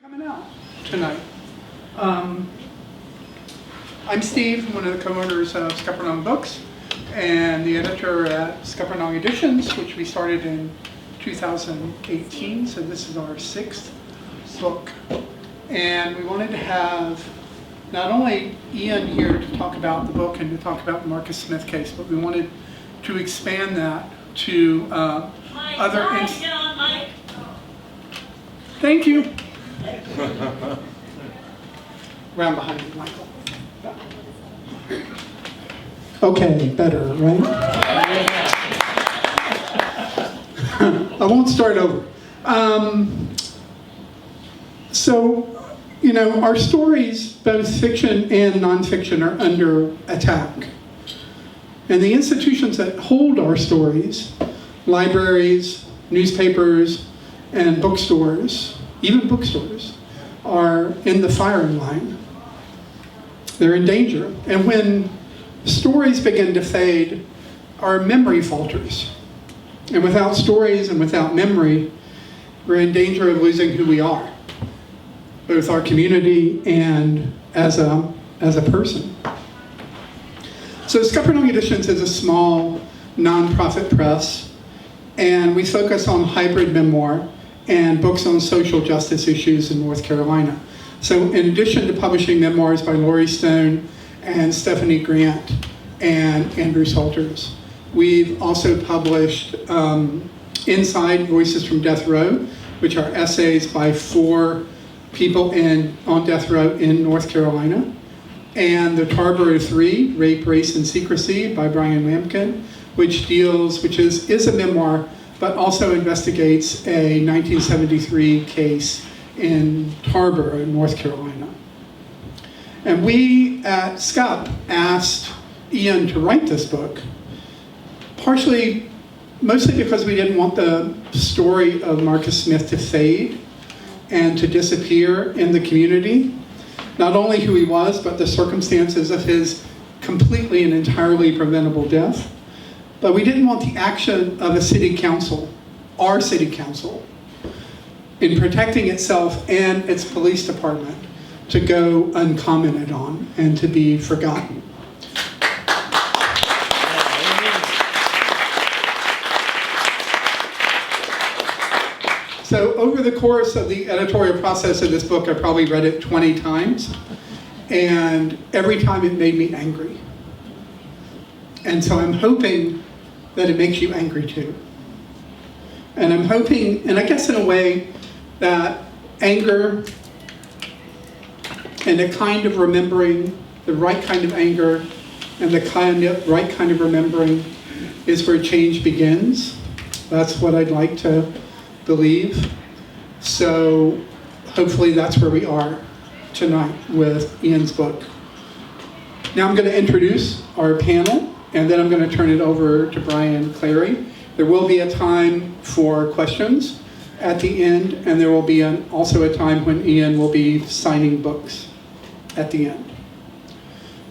Coming out tonight. I'm Steve, one of the co-owners of Scuppernong Books and the editor at Scuppernong Editions, which we started in 2018, so this is our 6th book. And we wanted to have not only Ian here to talk about the book and to talk about the Marcus Smith case, but we wanted to expand that to other Thank you. Round behind you, Michael. Okay, better, right? I won't start over. Our stories, both fiction and nonfiction, are under attack. And the institutions that hold our stories, libraries, newspapers, and bookstores, even bookstores, are in the firing line. They're in danger. And when stories begin to fade, our memory falters. And without stories and without memory, we're in danger of losing who we are, both our community and as a person. So Scuppernong Editions is a small nonprofit press, and we focus on hybrid memoir and books on social justice issues in North Carolina. So in addition to publishing memoirs by Laurie Stone and Stephanie Grant and Andrew Salters, we've also published Inside Voices from Death Row, which are essays by 4 people on death row in North Carolina, and The Tarboro 3, Rape, Race, and Secrecy by Brian Lampkin, which is a memoir, but also investigates a 1973 case in Tarboro, North Carolina. And we at Scupp asked Ian to write this book, mostly because we didn't want the story of Marcus Smith to fade and to disappear in the community. Not only who he was, but the circumstances of his completely and entirely preventable death. But we didn't want the action of a city council, our city council, in protecting itself and its police department to go uncommented on and to be forgotten. So over the course of the editorial process of this book, I probably read it 20 times, and every time it made me angry. And so I'm hoping that it makes you angry too. And I'm hoping, and I guess in a way, that anger and the kind of remembering, the right kind of anger and the right kind of remembering is where change begins. That's what I'd like to believe. So hopefully that's where we are tonight with Ian's book. Now I'm going to introduce our panel, and then I'm going to turn it over to Brian Clarey. There will be a time for questions at the end, and there will be also a time when Ian will be signing books at the end.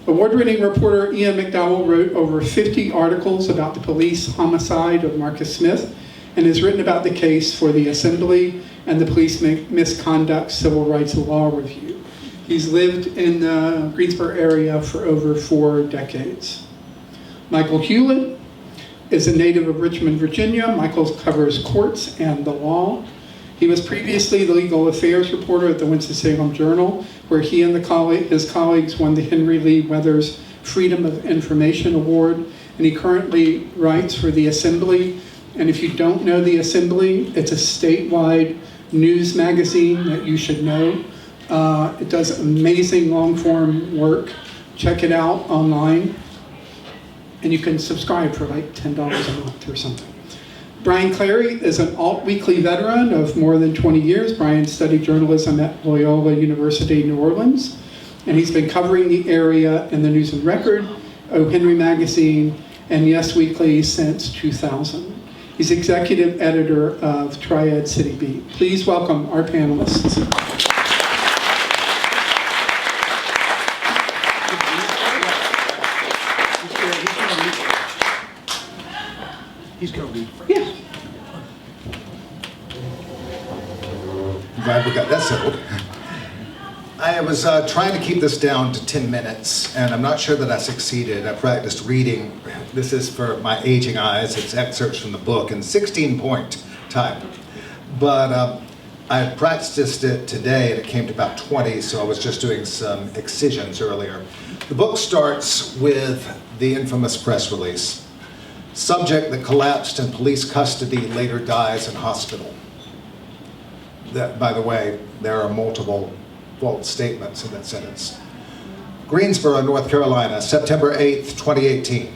Award-winning reporter Ian McDowell wrote over 50 articles about the police homicide of Marcus Smith and has written about the case for the Assembly and the Police Misconduct Civil Rights Law Review. He's lived in the Greensboro area for over 4 decades. Michael Hewlett is a native of Richmond, Virginia. Michael covers courts and the law. He was previously the legal affairs reporter at the Winston-Salem Journal, where he and his colleagues won the Henry Lee Weathers Freedom of Information Award, and he currently writes for the Assembly. And if you don't know the Assembly, it's a statewide news magazine that you should know. It does amazing long-form work. Check it out online. And you can subscribe for like $10 a month or something. Brian Clarey is an Alt Weekly veteran of more than 20 years. Brian studied journalism at Loyola University, New Orleans. And he's been covering the area in the News and Record, O. Henry Magazine, and Yes Weekly since 2000. He's executive editor of Triad City Beat. Please welcome our panelists. He's going to read first. Yeah. I'm glad we got that settled. I was trying to keep this down to 10 minutes, and I'm not sure that I succeeded. I practiced reading. This is for my aging eyes. It's excerpts from the book in 16-point time. But I practiced it today, and it came to about 20, so I was just doing some excisions earlier. The book starts with the infamous press release. Subject that collapsed in police custody later dies in hospital. That, by the way, there are multiple false statements in that sentence. Greensboro, North Carolina, September 8th, 2018.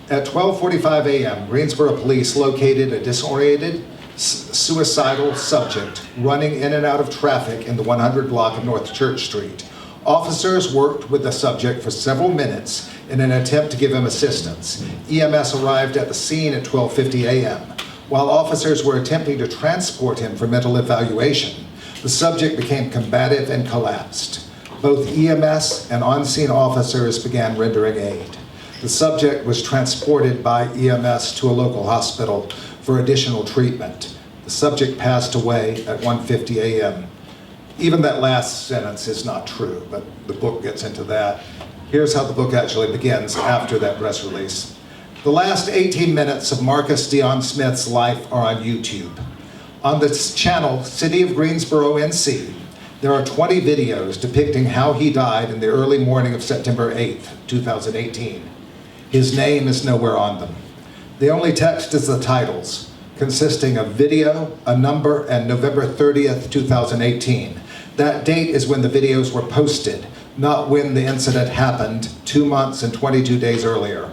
At 12:45 a.m., Greensboro police located a disoriented, suicidal subject running in and out of traffic in the 100 block of North Church Street. Officers worked with the subject for several minutes in an attempt to give him assistance. EMS arrived at the scene at 12:50 a.m. While officers were attempting to transport him for mental evaluation, the subject became combative and collapsed. Both EMS and on-scene officers began rendering aid. The subject was transported by EMS to a local hospital for additional treatment. The subject passed away at 1:50 a.m. Even that last sentence is not true, but the book gets into that. Here's how the book actually begins after that press release. The last 18 minutes of Marcus Dion Smith's life are on YouTube. On the channel City of Greensboro, NC, there are 20 videos depicting how he died in the early morning of September 8th, 2018. His name is nowhere on them. The only text is the titles, consisting of video, a number, and November 30th, 2018. That date is when the videos were posted, not when the incident happened 2 months and 22 days earlier.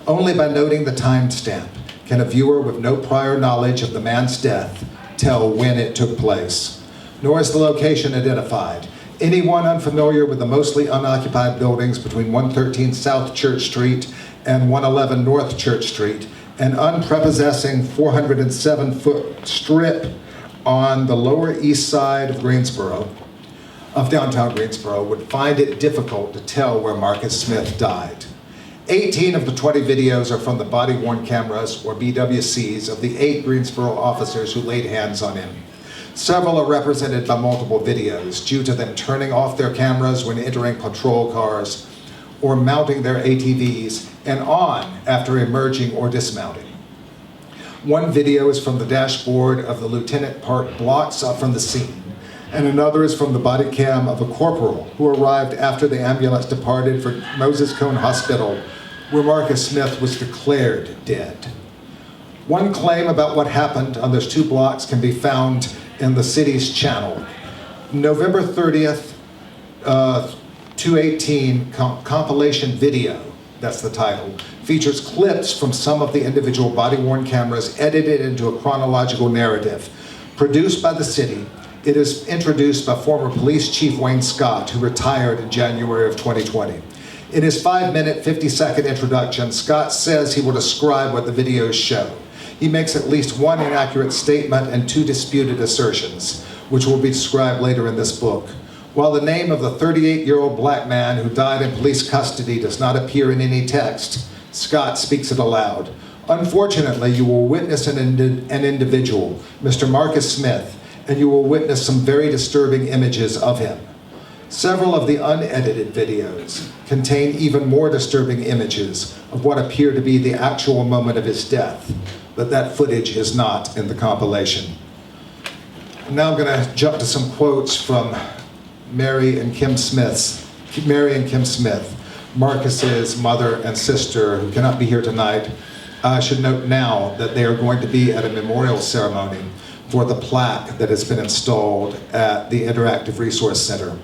Only by noting the timestamp can a viewer with no prior knowledge of the man's death tell when it took place. Nor is the location identified. Anyone unfamiliar with the mostly unoccupied buildings between 113 South Church Street and 111 North Church Street, an unprepossessing 407-foot strip on the Lower East Side of downtown Greensboro, would find it difficult to tell where Marcus Smith died. 18 of the 20 videos are from the body-worn cameras, or BWCs, of the 8 Greensboro officers who laid hands on him. Several are represented by multiple videos, due to them turning off their cameras when entering patrol cars, or mounting their ATVs, and on after emerging or dismounting. One video is from the dashboard of the Lieutenant parked blocks up from the scene, and another is from the body cam of a corporal who arrived after the ambulance departed for Moses Cone Hospital, where Marcus Smith was declared dead. One claim about what happened on those 2 blocks can be found in the city's channel. November 30th, 2018 compilation video, that's the title, features clips from some of the individual body-worn cameras edited into a chronological narrative. Produced by the city, it is introduced by former Police Chief Wayne Scott, who retired in January of 2020. In his 5-minute, 50-second introduction, Scott says he will describe what the videos show. He makes at least 1 inaccurate statement and 2 disputed assertions, which will be described later in this book. While the name of the 38-year-old black man who died in police custody does not appear in any text, Scott speaks it aloud. Unfortunately, you will witness an individual, Mr. Marcus Smith, and you will witness some very disturbing images of him. Several of the unedited videos contain even more disturbing images of what appear to be the actual moment of his death, but that footage is not in the compilation. Now I'm going to jump to some quotes from Mary and Kim Smith, Marcus's mother and sister, who cannot be here tonight. I should note now that they are going to be at a memorial ceremony for the plaque that has been installed at the Interactive Resource Center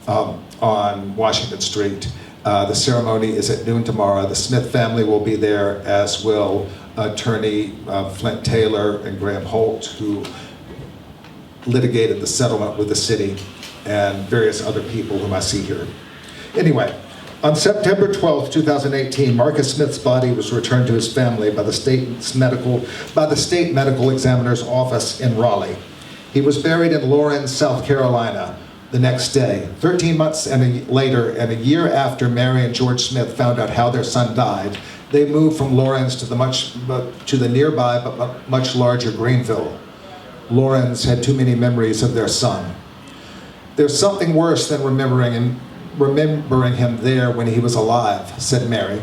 on Washington Street. The ceremony is at noon tomorrow. The Smith family will be there, as will attorney Flint Taylor and Graham Holt, who litigated the settlement with the city, and various other people whom I see here. Anyway, on September 12th, 2018, Marcus Smith's body was returned to his family by the state medical examiner's office in Raleigh. He was buried in Lawrence, South Carolina, the next day. 13 months later, and a year after Mary and George Smith found out how their son died, they moved from Lawrence to the nearby but much larger Greenville. Laurens had too many memories of their son. There's something worse than remembering him there when he was alive, said Mary.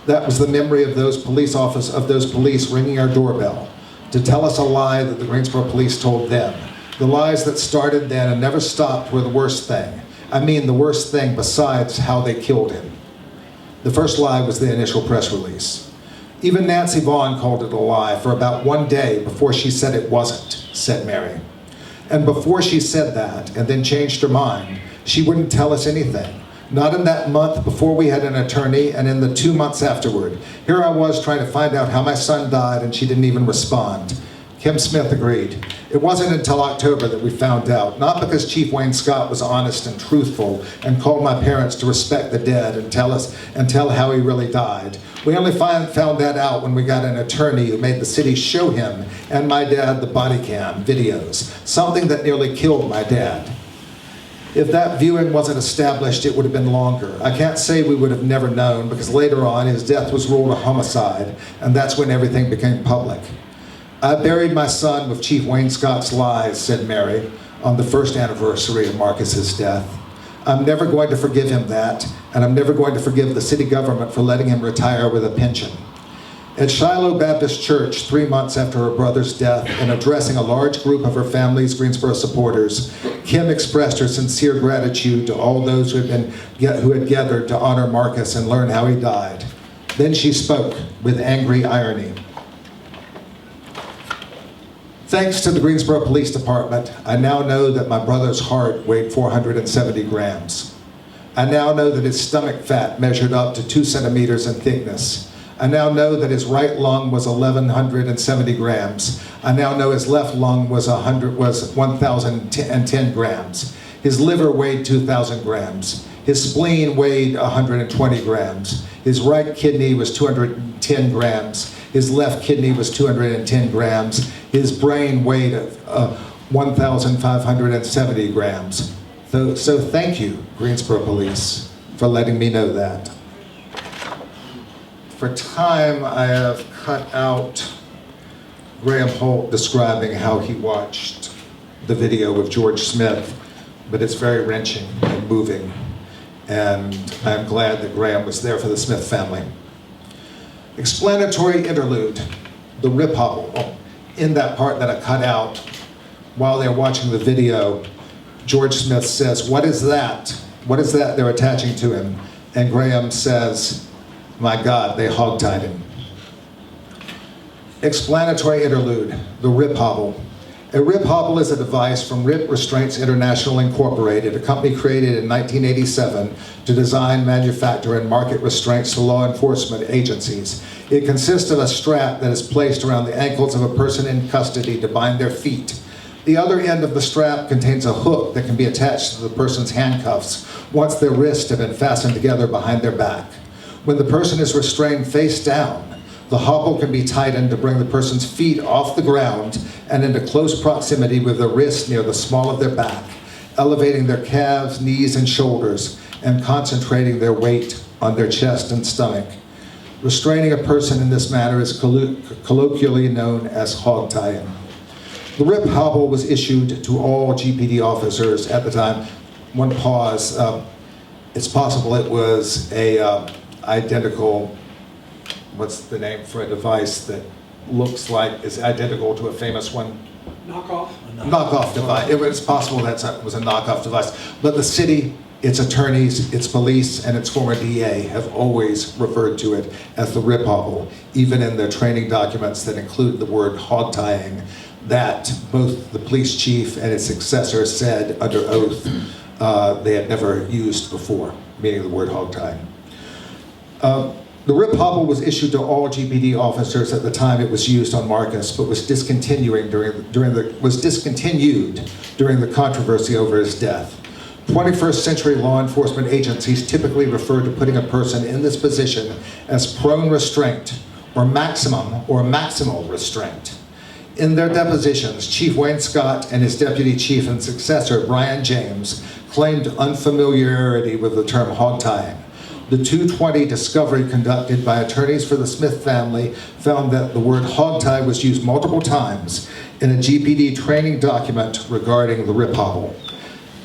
That was the memory of those police ringing our doorbell to tell us a lie that the Greensboro police told them. The lies that started then and never stopped were the worst thing. I mean the worst thing besides how they killed him. The first lie was the initial press release. Even Nancy Vaughn called it a lie for about one day before she said it wasn't, said Mary. And before she said that and then changed her mind, she wouldn't tell us anything. Not in that month before we had an attorney, and in the 2 months afterward. Here I was trying to find out how my son died, and she didn't even respond. Kim Smith agreed. It wasn't until October that we found out, not because Chief Wayne Scott was honest and truthful and called my parents to respect the dead and tell how he really died. We only found that out when we got an attorney who made the city show him and my dad the body cam videos, something that nearly killed my dad. If that viewing wasn't established, it would have been longer. I can't say we would have never known, because later on his death was ruled a homicide, and that's when everything became public. I buried my son with Chief Wayne Scott's lies, said Mary, on the first anniversary of Marcus's death. I'm never going to forgive him that, and I'm never going to forgive the city government for letting him retire with a pension. At Shiloh Baptist Church, 3 months after her brother's death, and addressing a large group of her family's Greensboro supporters, Kim expressed her sincere gratitude to all those who had gathered to honor Marcus and learn how he died. Then she spoke with angry irony. Thanks to the Greensboro Police Department, I now know that my brother's heart weighed 470 grams. I now know that his stomach fat measured up to 2 centimeters in thickness. I now know that his right lung was 1,170 grams. I now know his left lung was 1,010 grams. His liver weighed 2,000 grams. His spleen weighed 120 grams. His right kidney was 210 grams. His left kidney was 210 grams. His brain weighed 1,570 grams. So thank you, Greensboro Police, for letting me know that. For time, I have cut out Graham Holt describing how he watched the video of George Smith, but it's very wrenching and moving, and I'm glad that Graham was there for the Smith family. Explanatory interlude, the rip hobble. In that part that I cut out, while they're watching the video, George Smith says, "What is that? What is that they're attaching to him?" And Graham says, "My God, they hogtied him." Explanatory interlude, the rip hobble. A rip hobble is a device from Rip Restraints International Incorporated, a company created in 1987 to design, manufacture, and market restraints to law enforcement agencies. It consists of a strap that is placed around the ankles of a person in custody to bind their feet. The other end of the strap contains a hook that can be attached to the person's handcuffs once their wrists have been fastened together behind their back. When the person is restrained face down, the hobble can be tightened to bring the person's feet off the ground and into close proximity with the wrists near the small of their back, elevating their calves, knees, and shoulders, and concentrating their weight on their chest and stomach. Restraining a person in this manner is colloquially known as hog tying. The rip hobble was issued to all GPD officers at the time. One pause, it's possible it was a identical, what's the name for a device that looks like is identical to a famous one? Knockoff? Knockoff device. It was possible that was a knockoff device. But the city, its attorneys, its police, and its former DA have always referred to it as the rip hobble, even in their training documents that include the word hog tying, that both the police chief and its successor said under oath they had never used before, meaning the word hog tying. The rip hobble was issued to all GPD officers at the time it was used on Marcus, but was discontinued during the controversy over his death. 21st century law enforcement agencies typically refer to putting a person in this position as prone restraint or maximal restraint. In their depositions, Chief Wayne Scott and his deputy chief and successor, Brian James, claimed unfamiliarity with the term hog tying. The 220 discovery conducted by attorneys for the Smith family found that the word hog tie was used multiple times in a GPD training document regarding the Rip Hobble.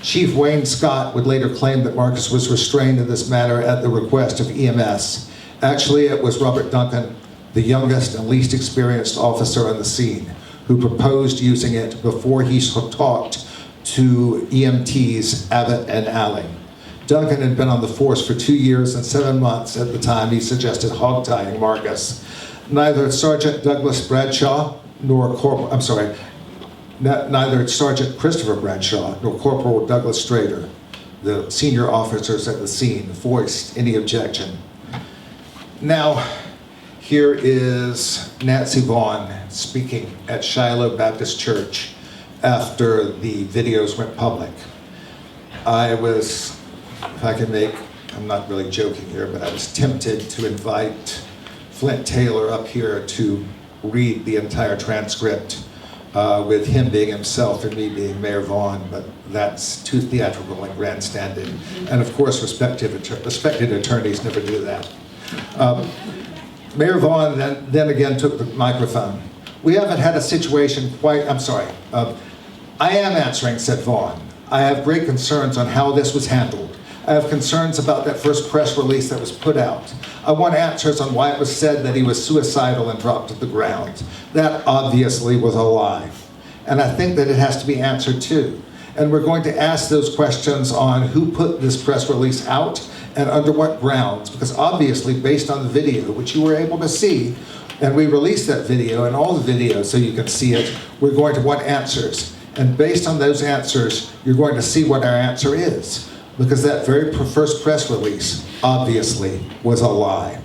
Chief Wayne Scott would later claim that Marcus was restrained in this manner at the request of EMS. Actually, it was Robert Duncan, the youngest and least experienced officer on the scene, who proposed using it before he talked to EMTs Abbott and Alling. Duncan had been on the force for 2 years and 7 months at the time he suggested hog-tying Marcus. Neither Sergeant Douglas Bradshaw nor neither Sergeant Christopher Bradshaw nor Corporal Douglas Strader, the senior officers at the scene, voiced any objection. Now, here is Nancy Vaughn speaking at Shiloh Baptist Church after the videos went public. I was, if I can make, I'm not really joking here, but I was tempted to invite Flint Taylor up here to read the entire transcript with him being himself and me being Mayor Vaughn, but that's too theatrical and grandstanding. And of course, respected attorneys never do that. Mayor Vaughn then again took the microphone. We haven't had a situation quite, I am answering, said Vaughn. I have great concerns on how this was handled. I have concerns about that first press release that was put out. I want answers on why it was said that he was suicidal and dropped to the ground. That obviously was a lie. And I think that it has to be answered too. And we're going to ask those questions on who put this press release out and under what grounds, because obviously based on the video, which you were able to see, and we released that video and all the videos so you can see it, we're going to want answers. And based on those answers, you're going to see what our answer is. Because that very first press release, obviously, was a lie.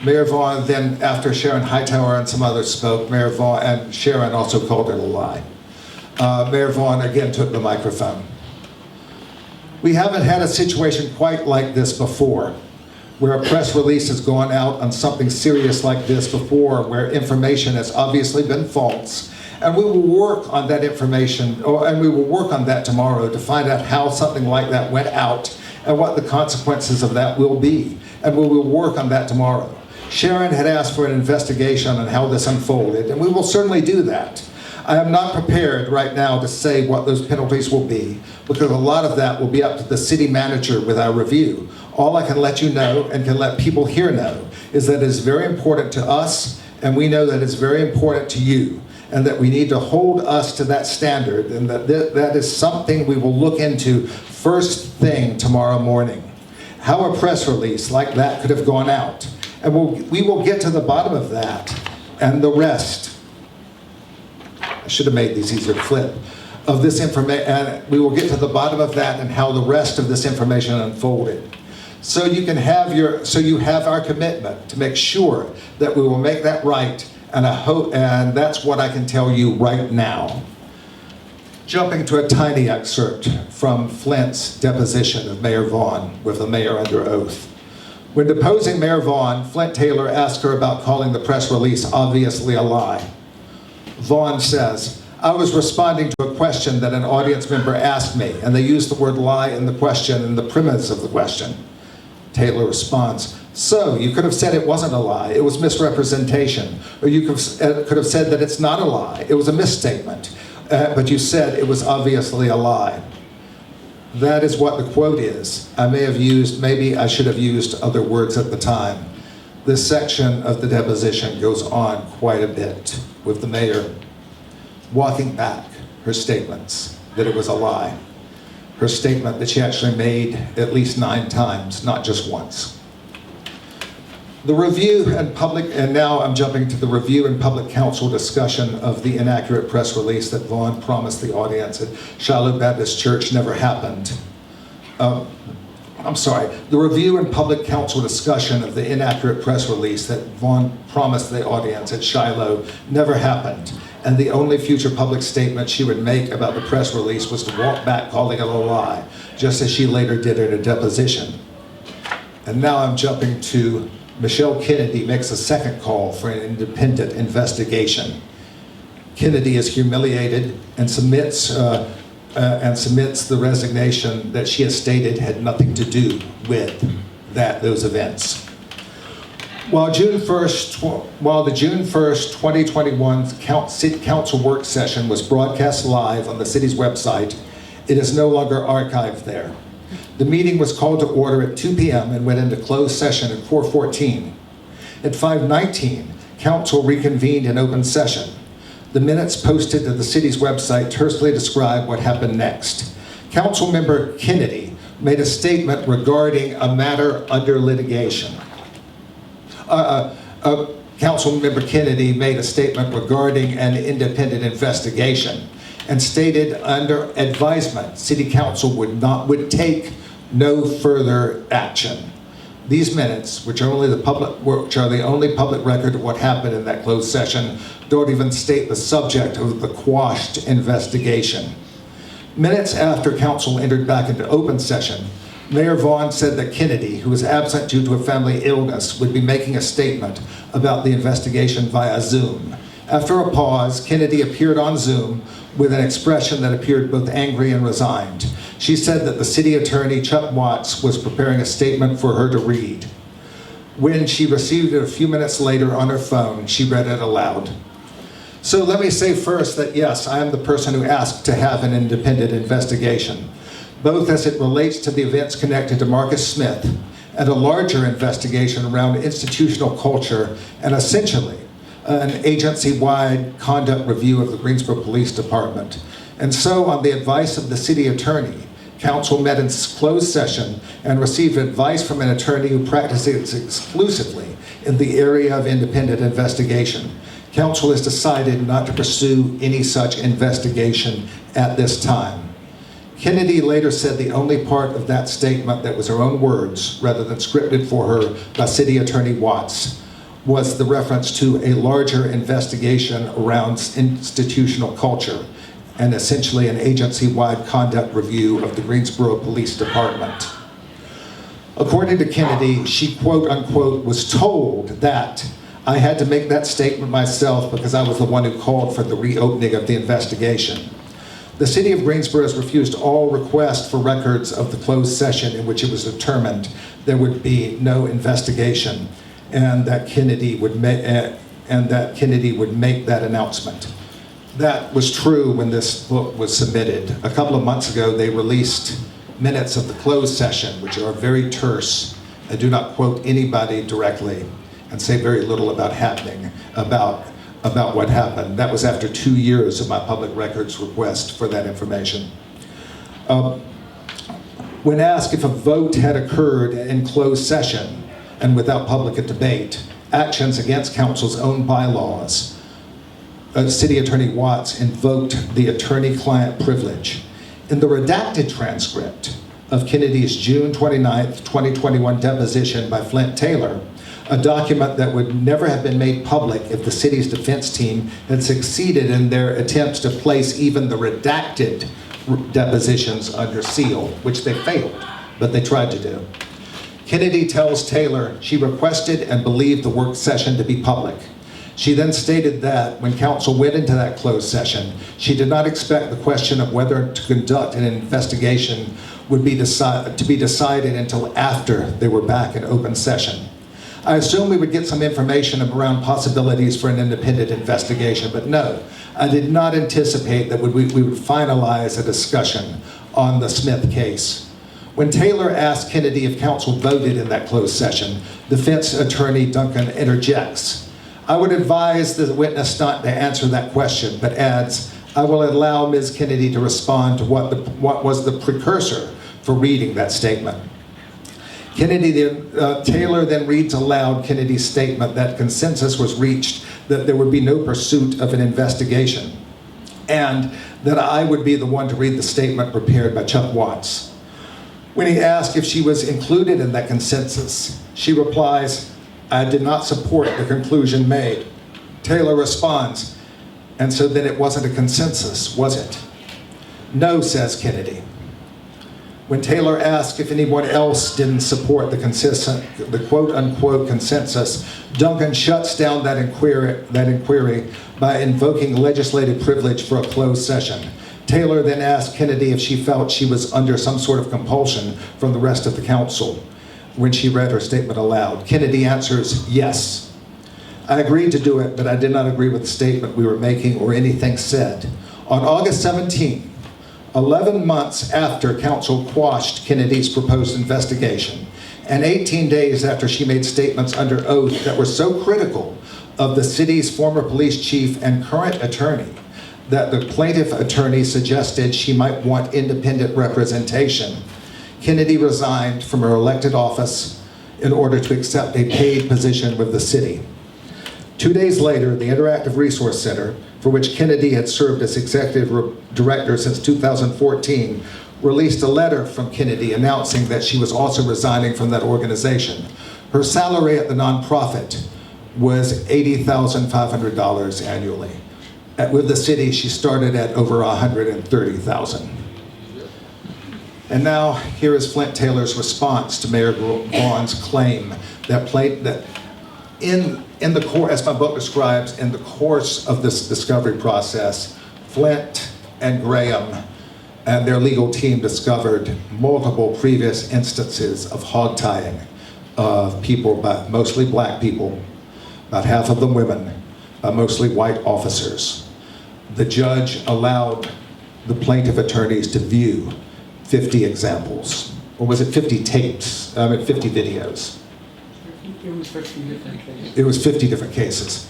Mayor Vaughn then, after Sharon Hightower and some others spoke, Mayor Vaughn, and Sharon also called it a lie. Mayor Vaughn again took the microphone. We haven't had a situation quite like this before, where a press release has gone out on something serious like this before, where information has obviously been false. And we will work on that information, and we will work on that tomorrow to find out how something like that went out and what the consequences of that will be. And we will work on that tomorrow. Sharon had asked for an investigation on how this unfolded, and we will certainly do that. I am not prepared right now to say what those penalties will be, because a lot of that will be up to the city manager with our review. All I can let you know, and can let people here know, is that it is very important to us, and we know that it's very important to you, and that we need to hold us to that standard, and that that is something we will look into first thing tomorrow morning. How a press release like that could have gone out. And we will get to the bottom of that, and the rest. I should have made these easier to flip. Of this information, and we will get to the bottom of that and how the rest of this information unfolded. So you have our commitment to make sure that we will make that right. And and that's what I can tell you right now. Jumping to a tiny excerpt from Flint's deposition of Mayor Vaughn with the mayor under oath. When deposing Mayor Vaughn, Flint Taylor asked her about calling the press release obviously a lie. Vaughn says, I was responding to a question that an audience member asked me, and they used the word lie in the question and the premise of the question. Taylor responds, so you could have said it wasn't a lie, it was misrepresentation. Or you could have said that it's not a lie, it was a misstatement. But you said it was obviously a lie. That is what the quote is. Maybe I should have used other words at the time. This section of the deposition goes on quite a bit with the mayor walking back her statements that it was a lie. Her statement that she actually made at least 9 times, not just once. The review and now I'm jumping to the review and public council discussion of the inaccurate press release that Vaughn promised the audience at Shiloh Baptist Church never happened. The review and public council discussion of the inaccurate press release that Vaughn promised the audience at Shiloh never happened. And the only future public statement she would make about the press release was to walk back calling it a lie, just as she later did in a deposition. And now I'm jumping to Michelle Kennedy makes a second call for an independent investigation. Kennedy is humiliated and submits the resignation that she has stated had nothing to do with those events. While the June 1st, 2021 City Council work session was broadcast live on the city's website, it is no longer archived there. The meeting was called to order at 2 p.m. and went into closed session at 4:14. At 5:19, Council reconvened in open session. The minutes posted to the city's website tersely describe what happened next. Councilmember Kennedy made a statement regarding a matter under litigation. Councilmember Kennedy made a statement regarding an independent investigation and stated under advisement, City Council would take no further action. These minutes, which are the only public record of what happened in that closed session, don't even state the subject of the quashed investigation. Minutes after Council entered back into open session, Mayor Vaughn said that Kennedy, who was absent due to a family illness, would be making a statement about the investigation via Zoom. After a pause, Kennedy appeared on Zoom with an expression that appeared both angry and resigned. She said that the city attorney, Chuck Watts, was preparing a statement for her to read. When she received it a few minutes later on her phone, she read it aloud. So let me say first that yes, I am the person who asked to have an independent investigation, both as it relates to the events connected to Marcus Smith and a larger investigation around institutional culture and essentially an agency-wide conduct review of the Greensboro Police Department. And so, on the advice of the city attorney, Council met in closed session and received advice from an attorney who practices exclusively in the area of independent investigation. Council has decided not to pursue any such investigation at this time. Kennedy later said the only part of that statement that was her own words, rather than scripted for her by City Attorney Watts, was the reference to a larger investigation around institutional culture and essentially an agency-wide conduct review of the Greensboro Police Department. According to Kennedy, she quote unquote was told that I had to make that statement myself because I was the one who called for the reopening of the investigation. The City of Greensboro has refused all requests for records of the closed session in which it was determined there would be no investigation and that Kennedy would make that announcement. That was true when this book was submitted. A couple of months ago, they released minutes of the closed session, which are very terse and do not quote anybody directly and say very little about what happened. That was after 2 years of my public records request for that information. When asked if a vote had occurred in closed session and without public debate, actions against Council's own bylaws, City Attorney Watts invoked the attorney-client privilege. In the redacted transcript of Kennedy's June 29th, 2021 deposition by Flint Taylor, a document that would never have been made public if the city's defense team had succeeded in their attempts to place even the redacted depositions under seal, which they failed, but they tried to do. Kennedy tells Taylor she requested and believed the work session to be public. She then stated that when Council went into that closed session, she did not expect the question of whether to conduct an investigation would be decided until after they were back in open session. I assumed we would get some information around possibilities for an independent investigation, but no, I did not anticipate that we would finalize a discussion on the Smith case. When Taylor asked Kennedy if Council voted in that closed session, defense attorney Duncan interjects, I would advise the witness not to answer that question, but adds, I will allow Ms. Kennedy to respond to what was the precursor for reading that statement. Taylor then reads aloud Kennedy's statement that consensus was reached that there would be no pursuit of an investigation, and that I would be the one to read the statement prepared by Chuck Watts. When he asked if she was included in that consensus, she replies, I did not support the conclusion made. Taylor responds, and so then it wasn't a consensus, was it? No, says Kennedy. When Taylor asked if anyone else didn't support the quote-unquote consensus, Duncan shuts down that inquiry by invoking legislative privilege for a closed session. Taylor then asked Kennedy if she felt she was under some sort of compulsion from the rest of the council. when she read her statement aloud. Kennedy answers, "Yes. I agreed to do it, but I did not agree with the statement we were making or anything said." On August 17, 11 months after counsel quashed Kennedy's proposed investigation, and 18 days after she made statements under oath that were so critical of the city's former police chief and current attorney that the plaintiff attorney suggested she might want independent representation, Kennedy resigned from her elected office in order to accept a paid position with the city. 2 days later, the Interactive Resource Center, for which Kennedy had served as executive director since 2014, released a letter from Kennedy announcing that she was also resigning from that organization. Her salary at the nonprofit was $80,500 annually. With the city, she started at over $130,000. And now, here is Flint Taylor's response to Mayor Vaughn's claim that in the course, as my book describes, in the course of this discovery process, Flint and Graham and their legal team discovered multiple previous instances of hog-tying of people, mostly black people, about half of them women, mostly white officers. The judge allowed the plaintiff attorneys to view 50 examples, or was it 50 tapes? 50 videos. It was 50 different cases. It was 50 different cases.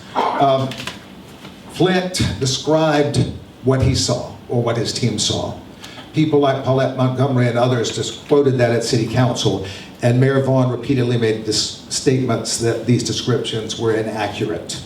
Flint described what he saw, or what his team saw. People like Paulette Montgomery and others just quoted that at City Council, and Mayor Vaughn repeatedly made statements that these descriptions were inaccurate.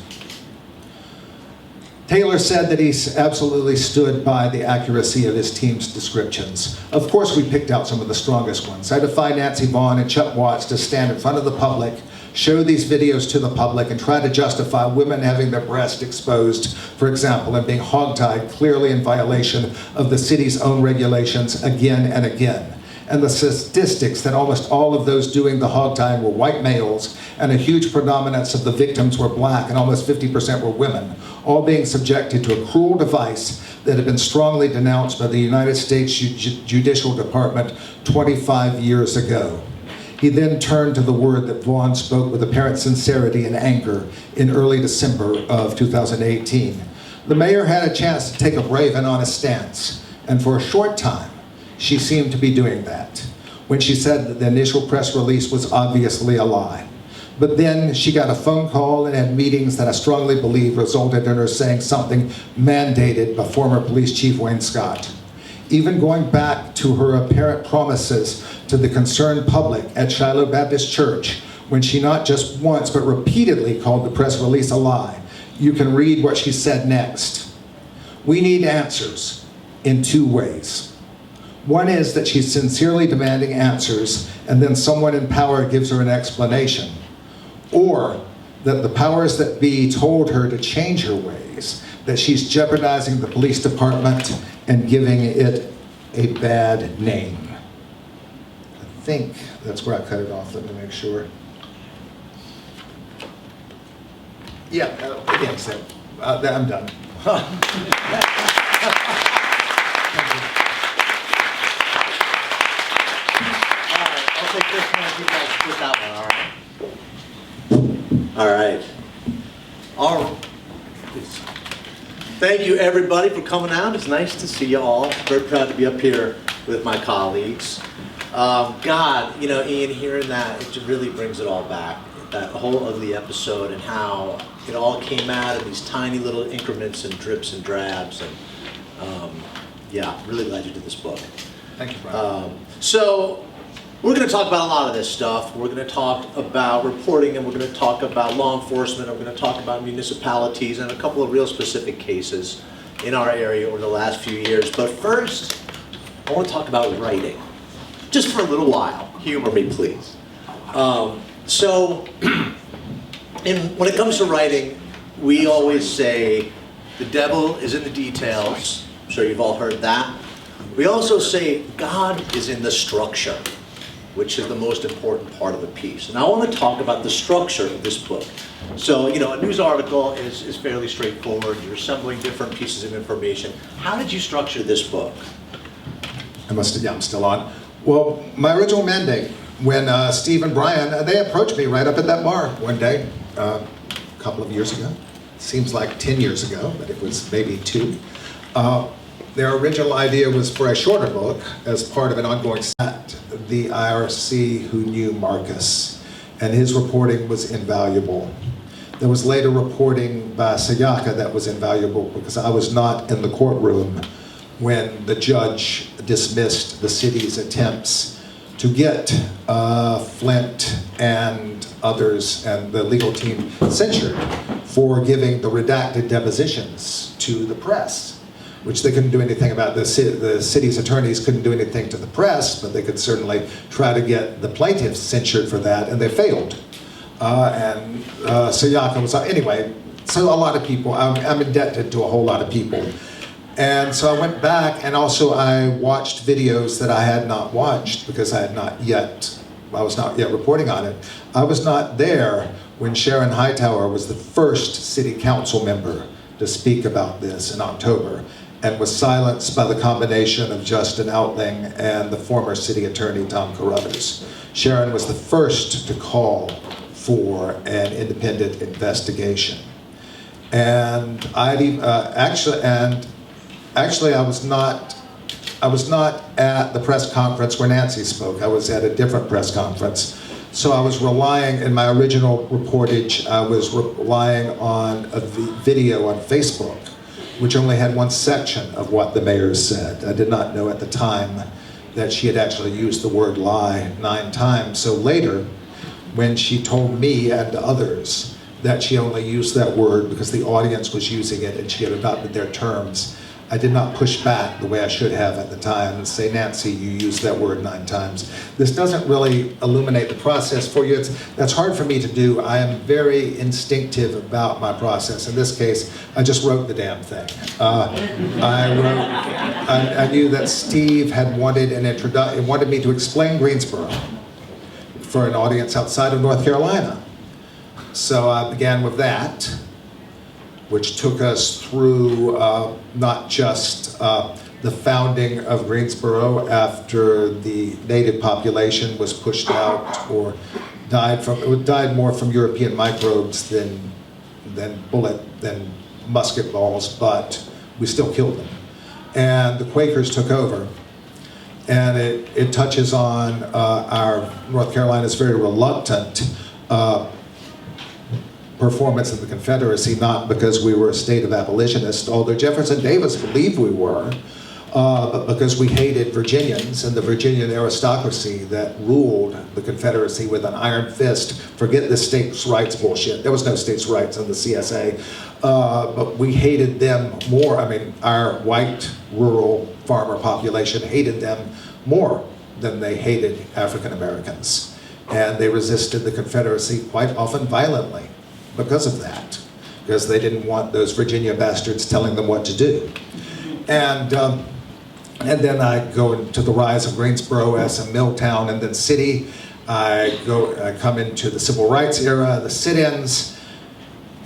Taylor said that he absolutely stood by the accuracy of his team's descriptions. Of course, we picked out some of the strongest ones. I defied Nancy Vaughn and Chuck Watts to stand in front of the public, show these videos to the public, and try to justify women having their breasts exposed, for example, and being hogtied clearly in violation of the city's own regulations again and again. And the statistics that almost all of those doing the hogtying were white males, and a huge predominance of the victims were black, and almost 50% were women, all being subjected to a cruel device that had been strongly denounced by the United States Judicial Department 25 years ago. He then turned to the word that Vaughn spoke with apparent sincerity and anger in early December of 2018. The mayor had a chance to take a brave and honest stance, and for a short time, she seemed to be doing that, when she said that the initial press release was obviously a lie. But then she got a phone call and had meetings that I strongly believe resulted in her saying something mandated by former Police Chief Wayne Scott. Even going back to her apparent promises to the concerned public at Shiloh Baptist Church, when she not just once but repeatedly called the press release a lie. You can read what she said next. We need answers in two ways. One is that she's sincerely demanding answers, and then someone in power gives her an explanation. Or that the powers that be told her to change her ways, that she's jeopardizing the police department and giving it a bad name. I think that's where I cut it off. Let me make sure. Yeah, again, so, I'm done. I'll take this one if you guys put that one, all right? All right. Thank you, everybody, for coming out. It's nice to see you all. Very proud to be up here with my colleagues. God, you know, Ian, hearing that, it just really brings it all back. That whole ugly episode and how it all came out in these tiny little increments and drips and drabs. And yeah, really glad you did this book. Thank you, Brian. So we're going to talk about a lot of this stuff. We're going to talk about reporting, and we're going to talk about law enforcement, and we're going to talk about municipalities and a couple of real specific cases in our area over the last few years. But first, I want to talk about writing, just for a little while. Humor me, please. So when it comes to writing, we always say the devil is in the details. I'm sure you've all heard that. We also say God is in the structure, which is the most important part of the piece. And I want to talk about the structure of this book. So, you know, a news article is fairly straightforward. You're assembling different pieces of information. How did you structure this book? I'm still on. Well, my original mandate when Steve and Brian, they approached me right up at that bar one day, a couple of years ago. Seems like 10 years ago, but it was maybe 2. Their original idea was for a shorter book as part of an ongoing set. The IRC who knew Marcus, and his reporting was invaluable. There was later reporting by Sayaka that was invaluable because I was not in the courtroom when the judge dismissed the city's attempts to get Flint and others and the legal team censured for giving the redacted depositions to the press, which they couldn't do anything about. The city's attorneys couldn't do anything to the press, but they could certainly try to get the plaintiffs censured for that, and they failed. Sayaka was, anyway, so a lot of people, I'm indebted to a whole lot of people. And so I went back, and also I watched videos that I had not watched because I was not yet reporting on it. I was not there when Sharon Hightower was the first city council member to speak about this in October, and was silenced by the combination of Justin Outling and the former city attorney, Tom Carruthers. Sharon was the first to call for an independent investigation. And Actually, I was not at the press conference where Nancy spoke. I was at a different press conference. So I was relying, in my original reportage, I was relying on a video on Facebook, which only had one section of what the mayor said. I did not know at the time that she had actually used the word lie 9 times. So later, when she told me and others that she only used that word because the audience was using it and she had adopted their terms, I did not push back the way I should have at the time and say, Nancy, you used that word 9 times. This doesn't really illuminate the process for you. That's hard for me to do. I am very instinctive about my process. In this case, I just wrote the damn thing. I knew that Steve had wanted me to explain Greensboro for an audience outside of North Carolina. So I began with that, which took us through not just the founding of Greensboro after the native population was pushed out or died more from European microbes than musket balls, but we still killed them. And the Quakers took over. And it touches on our North Carolina's very reluctant performance of the Confederacy, not because we were a state of abolitionists, although Jefferson Davis believed we were, but because we hated Virginians and the Virginian aristocracy that ruled the Confederacy with an iron fist. Forget this states' rights bullshit. There was no states' rights in the CSA, but we hated them more. I mean, our white rural farmer population hated them more than they hated African Americans. And they resisted the Confederacy quite often violently because of that, because they didn't want those Virginia bastards telling them what to do. And then I go into the rise of Greensboro as a mill town and then city. I come into the civil rights era, the sit-ins,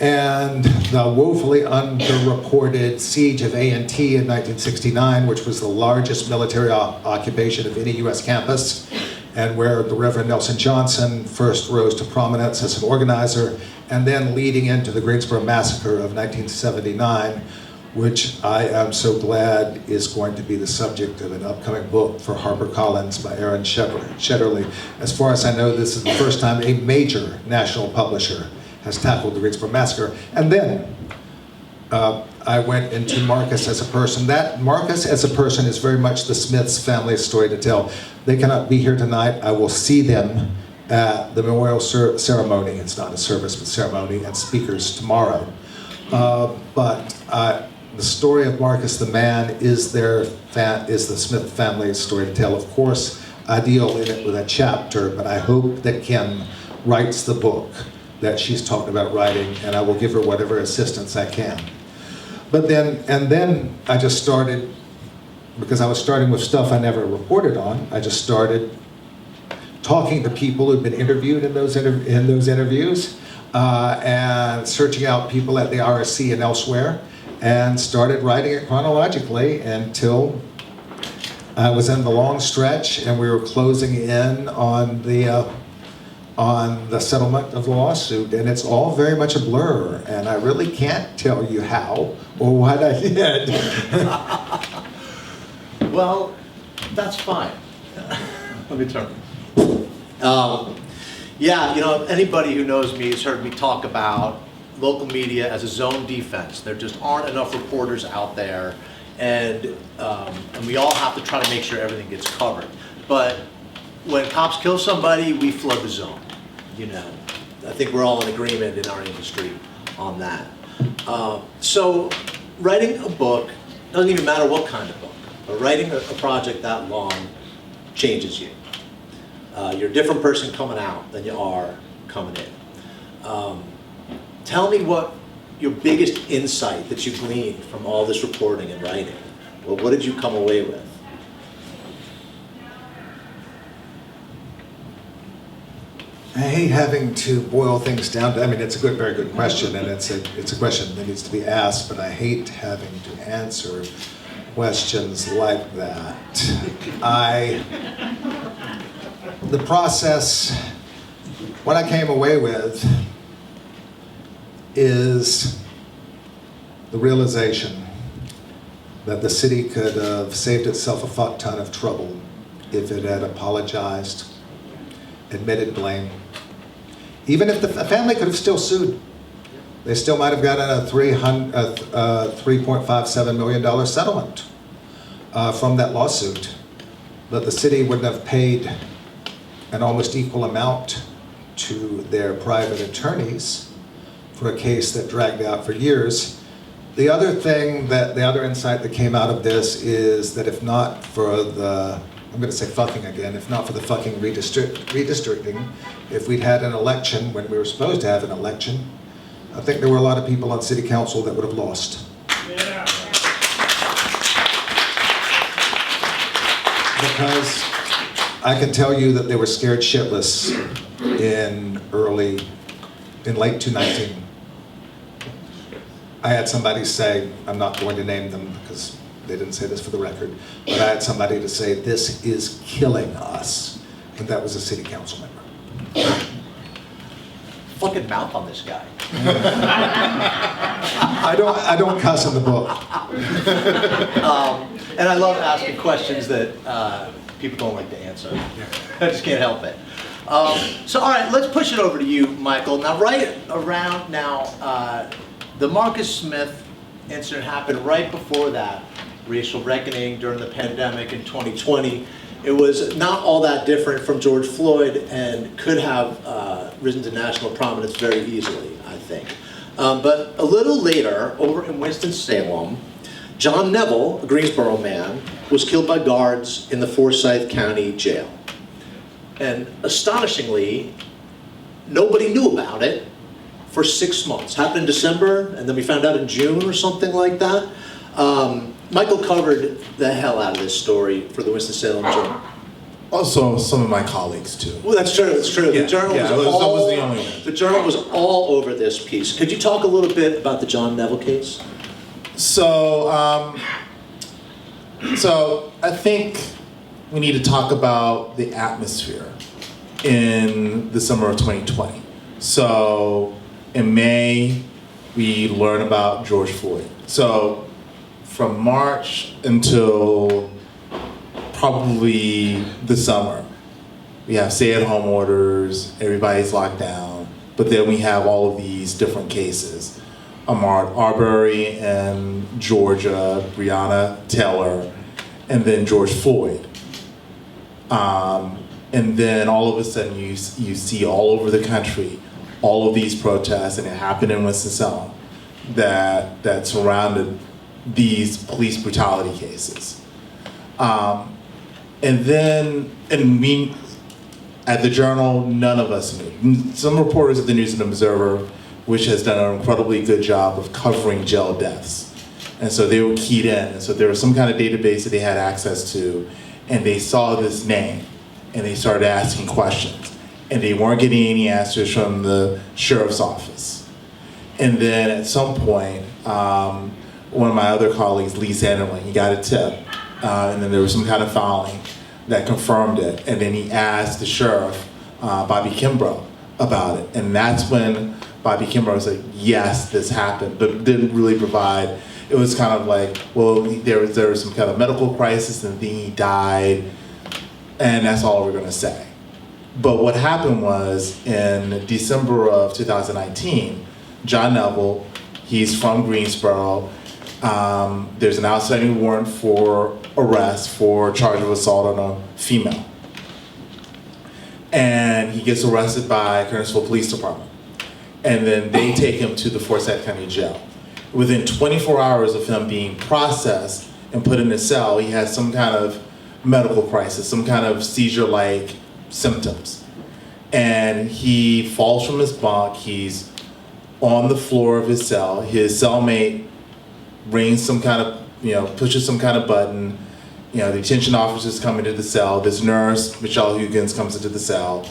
and the woefully underreported siege of A&T in 1969, which was the largest military occupation of any U.S. campus, and where the Reverend Nelson Johnson first rose to prominence as an organizer, and then leading into the Greensboro Massacre of 1979, which I am so glad is going to be the subject of an upcoming book for HarperCollins by Aaron Shetterly. As far as I know, this is the first time a major national publisher has tackled the Greensboro Massacre. And then I went into Marcus as a person. That Marcus as a person is very much the Smiths family story to tell. They cannot be here tonight. I will see them at the memorial ceremony. It's not a service, but ceremony, and speakers tomorrow. But the story of Marcus the man is the Smith family's story to tell. Of course, I deal in it with a chapter, but I hope that Kim writes the book that she's talking about writing, and I will give her whatever assistance I can. But then I just started, because I was starting with stuff I never reported on, I just started talking to people who'd been interviewed in those interviews, and searching out people at the RSC and elsewhere, and started writing it chronologically until I was in the long stretch, and we were closing in on the settlement of the lawsuit, and it's all very much a blur, and I really can't tell you how or what I did. Well, that's fine. Let me turn. Yeah, you know, anybody who knows me has heard me talk about local media as a zone defense. There just aren't enough reporters out there, and we all have to try to make sure everything gets covered. But when cops kill somebody, we flood the zone. You know, I think we're all in agreement in our industry on that. So writing a book, doesn't even matter what kind of book, but writing a project that long changes you. You're a different person coming out than you are coming in. Tell me what your biggest insight that you gleaned from all this reporting and writing. Well, what did you come away with? I hate having to boil things down to, I mean, it's a very good question, and it's a question that needs to be asked, but I hate having to answer questions like that. The process, what I came away with is the realization that the city could have saved itself a fuck ton of trouble if it had apologized, admitted blame. Even if the family could have still sued, they still might have gotten a $3.57 million settlement from that lawsuit. But the city wouldn't have paid an almost equal amount to their private attorneys for a case that dragged out for years. The other insight that came out of this is that if not for the, I'm going to say fucking again, if not for the fucking redistricting, if we'd had an election when we were supposed to have an election, I think there were a lot of people on city council that would have lost. Yeah. Because I can tell you that they were scared shitless in late 2019. I had somebody say, I'm not going to name them because they didn't say this for the record, but I had somebody to say, this is killing us. And that was a city council member. Fucking mouth on this guy. I don't cuss in the book. And I love asking questions that people don't like to answer. I just can't help it. So all right, let's push it over to you, Michael. Now right around now, the Marcus Smith incident happened right before that, racial reckoning during the pandemic in 2020. It was not all that different from George Floyd and could have risen to national prominence very easily, I think. But a little later, over in Winston-Salem, John Neville, a Greensboro man, was killed by guards in the Forsyth County Jail. And astonishingly, nobody knew about it for 6 months. Happened in December, and then we found out in June or something like that. Michael covered the hell out of this story for the Winston-Salem Journal. Also, some of my colleagues too. Well, that's true. That's true. Yeah, The Journal yeah, was I all. was the only one. The Journal was all over this piece. Could you talk a little bit about the John Neville case? So I think we need to talk about the atmosphere in the summer of 2020. So in May, we learn about George Floyd. So from March until probably the summer, we have stay-at-home orders, everybody's locked down, but then we have all of these different cases. Ahmaud Arbery in Georgia, Breonna Taylor, and then George Floyd. And then all of a sudden you see all over the country all of these protests, and it happened in Winston-Salem, that surrounded these police brutality cases. And we, at the Journal, none of us knew. Some reporters at the News and Observer, which has done an incredibly good job of covering jail deaths. And so they were keyed in, and so there was some kind of database that they had access to, and they saw this name, and they started asking questions. And they weren't getting any answers from the sheriff's office. And then at some point, one of my other colleagues, Lee Sanderling, he got a tip and then there was some kind of filing that confirmed it. And then he asked the sheriff, Bobby Kimbrough, about it. And that's when Bobby Kimbrough was like, yes, this happened, but didn't really provide. It was kind of like, well, there was some kind of medical crisis and then he died, and that's all we're gonna say. But what happened was in December of 2019, John Neville, he's from Greensboro, there's an outstanding warrant for arrest for charge of assault on a female. And he gets arrested by Kernersville Police Department. And then they take him to the Forsyth County Jail. Within 24 hours of him being processed and put in a cell, he has some kind of medical crisis, some kind of seizure-like symptoms. And he falls from his bunk, he's on the floor of his cell, his cellmate rings some kind of, pushes some kind of button, the detention officers come into the cell, this nurse, Michelle Huggins, comes into the cell,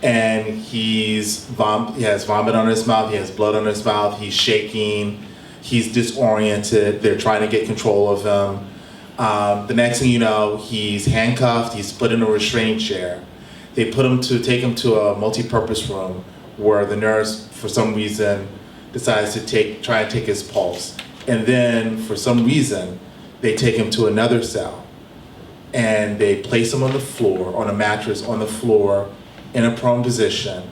and he has vomit on his mouth, he has blood on his mouth, he's shaking, he's disoriented, they're trying to get control of him. The next thing you know, he's handcuffed, he's put in a restraining chair. They take him to a multi-purpose room where the nurse, for some reason, decides to try and take his pulse. And then, for some reason, they take him to another cell. And they place him on the floor, on a mattress on the floor, in a prone position.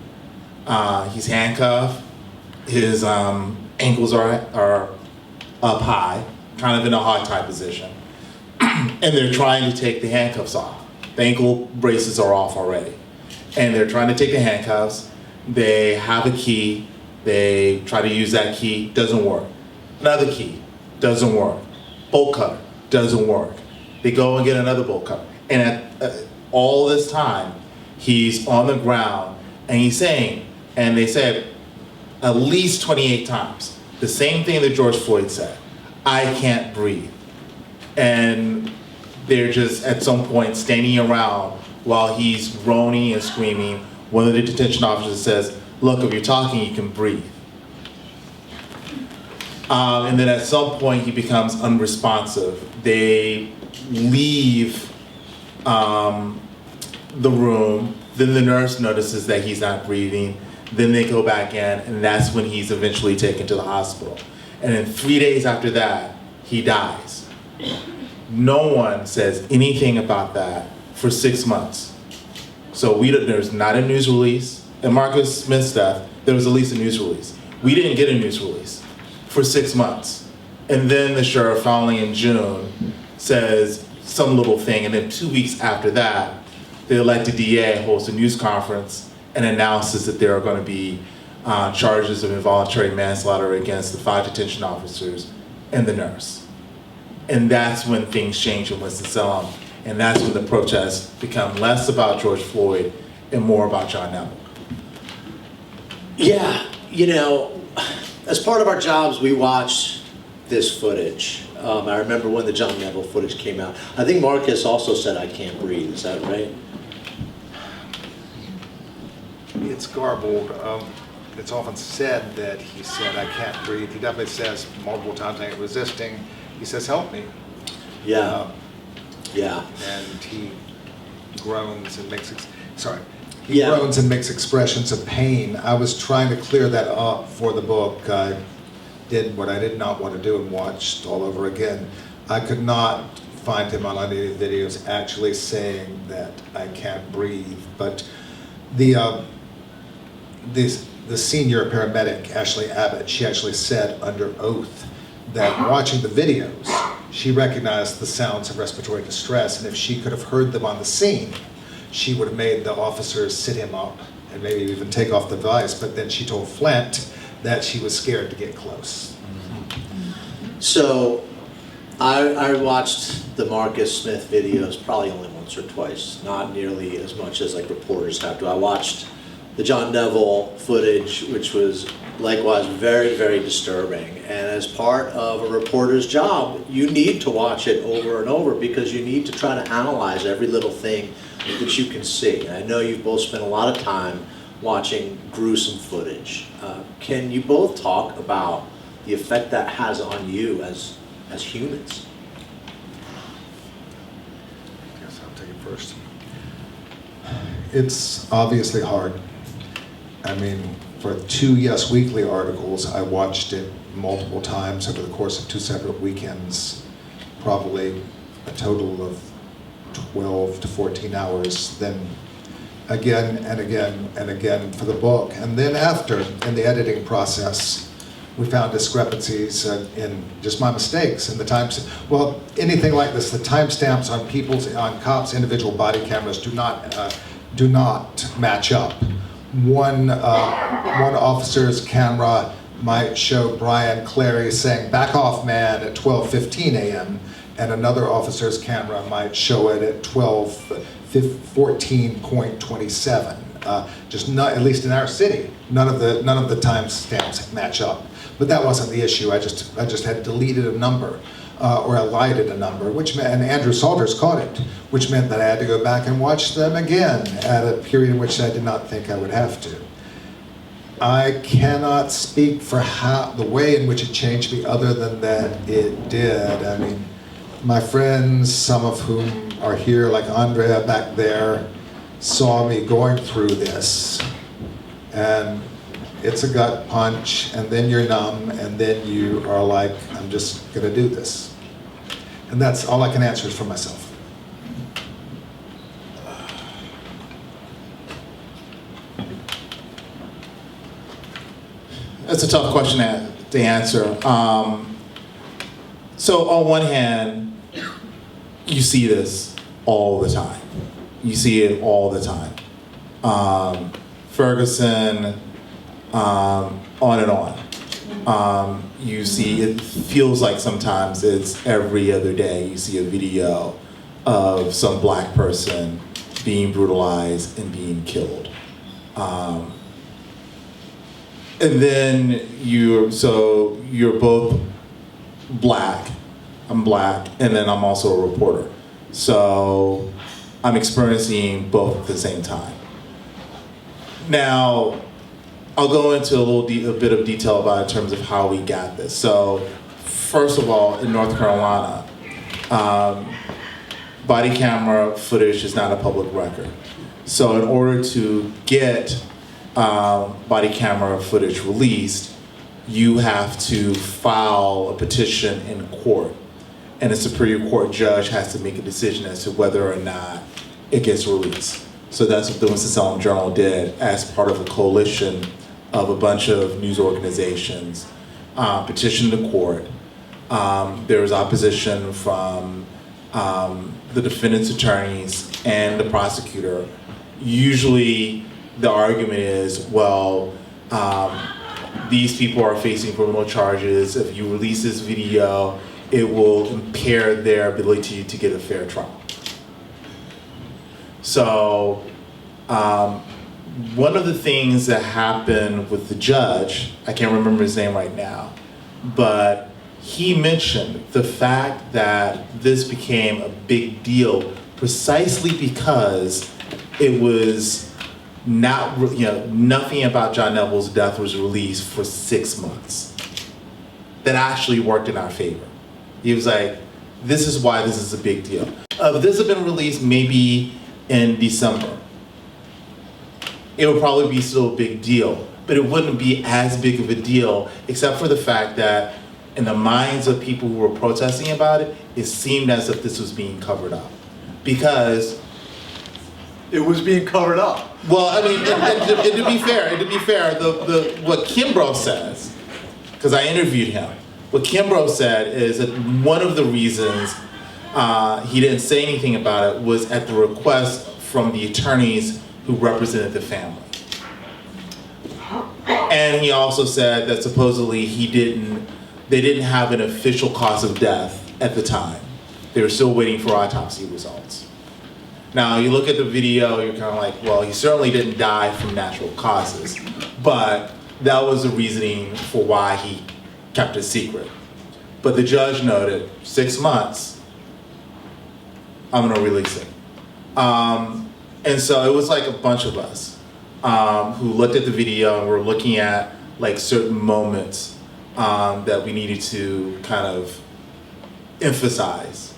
He's handcuffed. His ankles are up high, kind of in a hog tie position. And they're trying to take the handcuffs off. The ankle braces are off already. And they're trying to take the handcuffs. They have a key. They try to use that key. Doesn't work. Another key. Doesn't work. Bolt cutter. Doesn't work. They go and get another bolt cutter. And at all this time, he's on the ground and he's saying, and they said at least 28 times, the same thing that George Floyd said, I can't breathe. And they're just at some point standing around while he's groaning and screaming. One of the detention officers says, look, if you're talking, you can breathe. And then at some point he becomes unresponsive. They leave the room. Then the nurse notices that he's not breathing. Then they go back in, and that's when he's eventually taken to the hospital. And then 3 days after that, he dies. No one says anything about that for 6 months. So there's not a news release. And Marcus Smith's death, there was at least a news release. We didn't get a news release for 6 months. And then the sheriff finally in June says some little thing, and then 2 weeks after that, the elected DA holds a news conference and announces that there are going to be charges of involuntary manslaughter against the 5 detention officers and the nurse. And that's when things change in Winston-Salem, and that's when the protests become less about George Floyd and more about John Neville. Yeah, as part of our jobs, we watched this footage. I remember when the John Neville footage came out. I think Marcus also said, I can't breathe, is that right? It's garbled. It's often said that he said, I can't breathe. He definitely says multiple times, I ain't resisting. He says, help me. Yeah. Yeah. And he groans and makes, Yeah. groans and makes expressions of pain. I was trying to clear that up for the book. I did what I did not want to do and watched all over again. I could not find him on any of the videos actually saying that I can't breathe, but the senior paramedic, Ashley Abbott, she actually said under oath that watching the videos, she recognized the sounds of respiratory distress, and if she could have heard them on the scene, she would have made the officers sit him up and maybe even take off the device, but then she told Flint that she was scared to get close. So I watched the Marcus Smith videos probably only once or twice, not nearly as much as like reporters have to. I watched the John Neville footage, which was likewise very, very disturbing. And as part of a reporter's job, you need to watch it over and over because you need to try to analyze every little thing that you can see. And I know you've both spent a lot of time watching gruesome footage. Can you both talk about the effect that has on you as humans? take it first. It's obviously hard. I mean, for 2 Yes Weekly articles, I watched it multiple times over the course of 2 separate weekends, probably a total of 12 to 14 hours, then again and again and again for the book. And then after, in the editing process, we found discrepancies in just my mistakes and the times. Well, anything like this, the timestamps on cops' individual body cameras do not match up. One officer's camera might show Brian Clarey saying "back off, man" at 12:15 a.m. and another officer's camera might show it at 14.27. Just not, at least in our city, none of the timestamps match up. But that wasn't the issue. I just had deleted a number or elided a number, which meant, and Andrew Salters caught it, which meant that I had to go back and watch them again at a period in which I did not think I would have to. I cannot speak for the way in which it changed me other than that it did. I mean, my friends, some of whom are here, like Andrea back there, saw me going through this. And it's a gut punch, and then you're numb, and then you are like, I'm just gonna do this. And that's all I can answer is for myself. That's a tough question to answer. So on one hand, you see this all the time. You see it all the time. Ferguson, on and on. You see, it feels like sometimes it's every other day you see a video of some black person being brutalized and being killed. And then you're both black, I'm black, and then I'm also a reporter. So I'm experiencing both at the same time. Now, I'll go into a bit of detail about in terms of how we got this. So, first of all, in North Carolina, body camera footage is not a public record. So in order to get body camera footage released, you have to file a petition in court. And a Superior Court judge has to make a decision as to whether or not it gets released. So that's what the Winston-Salem Journal did as part of a coalition of a bunch of news organizations, petitioned the court. There was opposition from the defendant's attorneys and the prosecutor. Usually the argument is, well, these people are facing criminal charges. If you release this video, it will impair their ability to get a fair trial. So one of the things that happened with the judge, I can't remember his name right now, but he mentioned the fact that this became a big deal precisely because it was not, nothing about John Neville's death was released for 6 months. That actually worked in our favor. He was like, this is why this is a big deal. If this had been released maybe in December, it would probably be still a big deal, but it wouldn't be as big of a deal, except for the fact that in the minds of people who were protesting about it, it seemed as if this was being covered up. Because It was being covered up. well, I mean, to be fair, what Kimbrough says, because I interviewed him, what Kimbrough said is that one of the reasons he didn't say anything about it was at the request from the attorneys who represented the family. And he also said that supposedly they didn't have an official cause of death at the time. They were still waiting for autopsy results. Now, you look at the video, you're kind of like, well, he certainly didn't die from natural causes, but that was the reasoning for why he kept it secret. But the judge noted, 6 months, I'm gonna release it. And so it was like a bunch of us who looked at the video and were looking at like certain moments that we needed to kind of emphasize.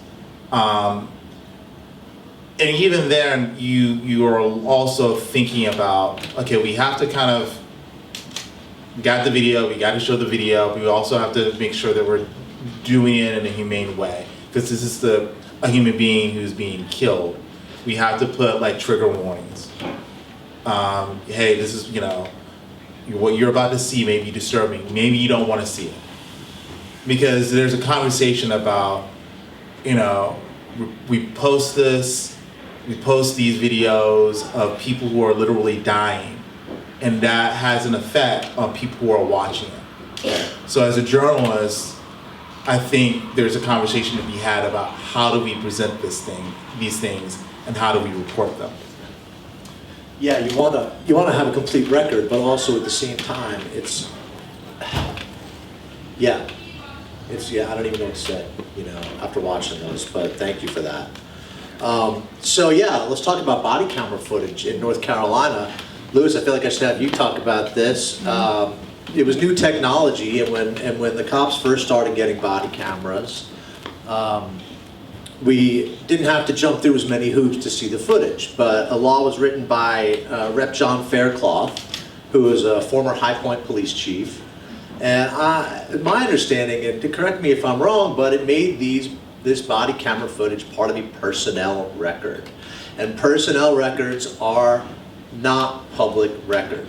and even then, you are also thinking about, okay, we have to kind of, we got the video, we got to show the video, but we also have to make sure that we're doing it in a humane way, because this is a human being who's being killed. We have to put like trigger warnings. Hey, this is, what you're about to see may be disturbing. Maybe you don't want to see it. Because there's a conversation about, we post these videos of people who are literally dying, and that has an effect on people who are watching it. So as a journalist, I think there's a conversation to be had about how do we present these things, and how do we report them. Yeah, you wanna have a complete record, but also at the same time, I don't even know what to say, after watching those, but thank you for that. Let's talk about body camera footage in North Carolina. Louis, I feel like I should have you talk about this. It was new technology, and when the cops first started getting body cameras, we didn't have to jump through as many hoops to see the footage, but a law was written by Rep. John Faircloth, who is a former High Point police chief. And my understanding, and to correct me if I'm wrong, but it made this body camera footage part of a personnel record. And personnel records are not public record.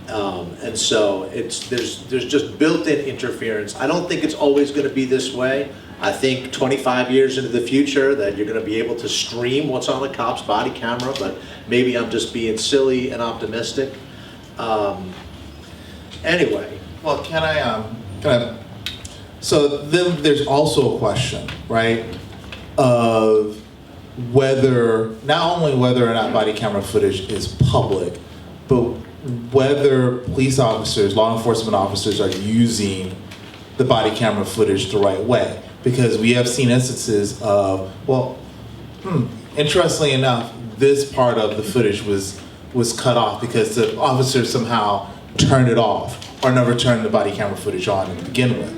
And so there's just built-in interference. I don't think it's always going to be this way. I think 25 years into the future that you're going to be able to stream what's on the cop's body camera, but maybe I'm just being silly and optimistic. Anyway. Well, can I, so then there's also a question, right, of not only whether or not body camera footage is public, but whether police officers, law enforcement officers are using the body camera footage the right way. Because we have seen instances of, interestingly enough, this part of the footage was cut off because the officer somehow turned it off or never turned the body camera footage on to begin with.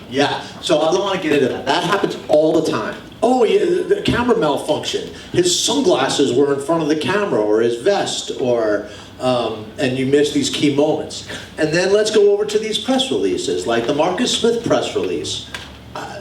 Yeah, so I don't want to get into that. That happens all the time. Oh, yeah, the camera malfunction. His sunglasses were in front of the camera, or his vest, and you miss these key moments. And then let's go over to these press releases, like the Marcus Smith press release.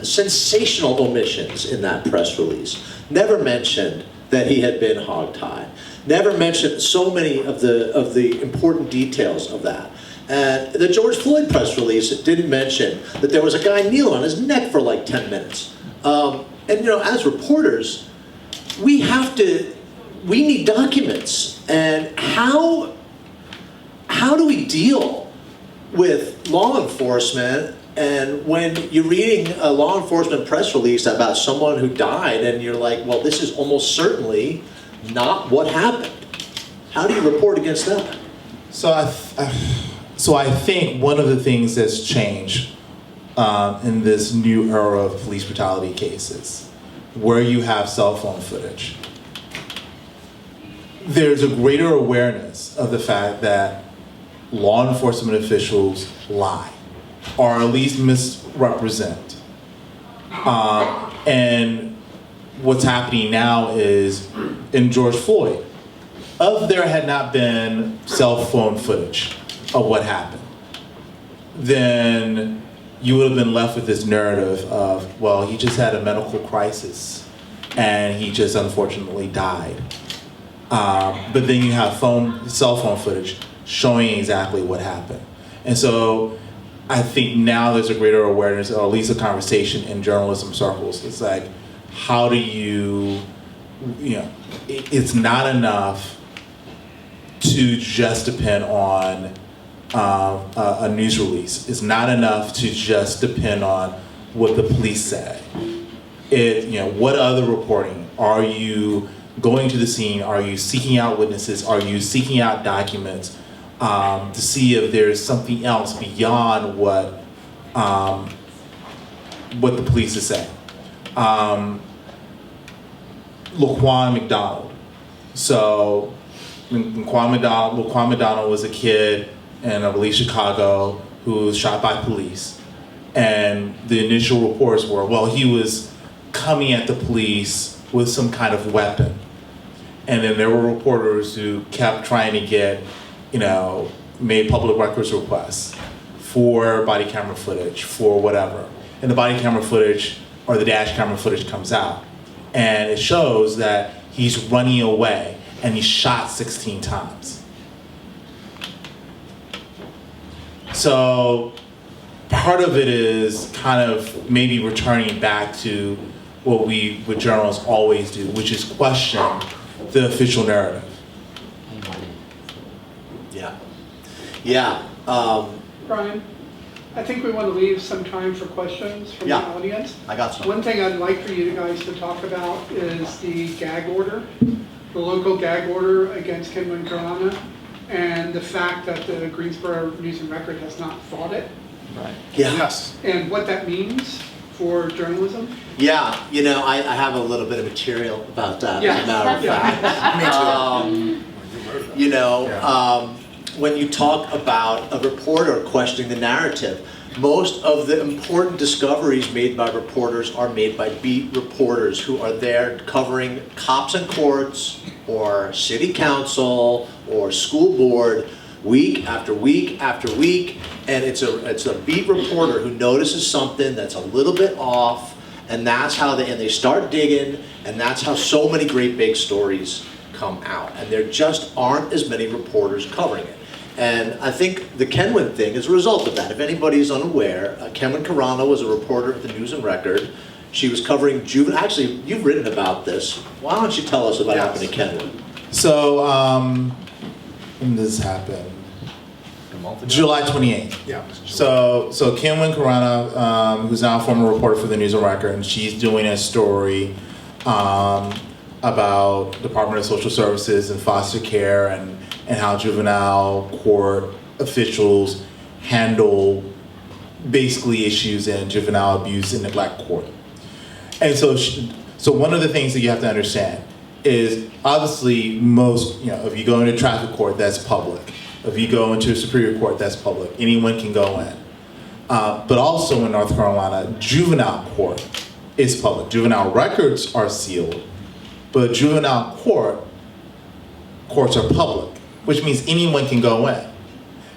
Sensational omissions in that press release. Never mentioned that he had been hogtied. Never mentioned so many of the important details of that. And the George Floyd press release didn't mention that there was a guy kneeling on his neck for like 10 minutes. As reporters, we need documents. And how do we deal with law enforcement? And when you're reading a law enforcement press release about someone who died, and you're like, well, this is almost certainly not what happened. How do you report against that? So I think one of the things that's changed in this new era of police brutality cases, where you have cell phone footage, there's a greater awareness of the fact that law enforcement officials lie, or at least misrepresent. And what's happening now is, in George Floyd, if there had not been cell phone footage of what happened, then you would have been left with this narrative of, well, he just had a medical crisis and he just unfortunately died. But then you have cell phone footage showing exactly what happened. And so I think now there's a greater awareness, or at least a conversation in journalism circles. It's like, how do it's not enough to just depend on a news release. It's not enough to just depend on what the police say. What other reporting? Are you going to the scene? Are you seeking out witnesses? Are you seeking out documents to see if there's something else beyond what the police is saying? Laquan McDonald. So Laquan McDonald was a kid in, I believe, Chicago, who was shot by police. And the initial reports were, well, he was coming at the police with some kind of weapon. And then there were reporters who kept trying to get, made public records requests for body camera footage, for whatever. And the body camera footage or the dash camera footage comes out. And it shows that he's running away and he's shot 16 times. So part of it is kind of maybe returning back to what journalists always do, which is question the official narrative. Yeah. Brian, I think we want to leave some time for questions from the Yeah. audience. I got some. One thing I'd like for you guys to talk about is the gag order, the local gag order against Kenwin Karana, and the fact that the Greensboro News and Record has not fought it, Yeah. Yes. and what that means for journalism. Yeah, I have a little bit of material about that, Yeah. as a matter of fact. Me too. When you talk about a reporter questioning the narrative, most of the important discoveries made by reporters are made by beat reporters who are there covering cops and courts, or city council, or school board, week after week after week, and it's a beat reporter who notices something that's a little bit off, and that's how they start digging, and that's how so many great big stories come out, and there just aren't as many reporters covering it. And I think the Kenwin thing is a result of that. If anybody's unaware, Kenwin Karana was a reporter at the News and Record. She was covering juvenile. Actually, you've written about this. Why don't you tell us what happened to Kenwin? So, when did this happen? July 28th. Yeah. So Kenwin Karana, who's now a former reporter for the News and Record, and she's doing a story about Department of Social Services and foster care and how juvenile court officials handle basically issues in juvenile abuse and neglect court. And so one of the things that you have to understand is obviously if you go into traffic court, that's public. If you go into a superior court, that's public. Anyone can go in. But also in North Carolina, juvenile court is public. Juvenile records are sealed, but juvenile courts are public, which means anyone can go in.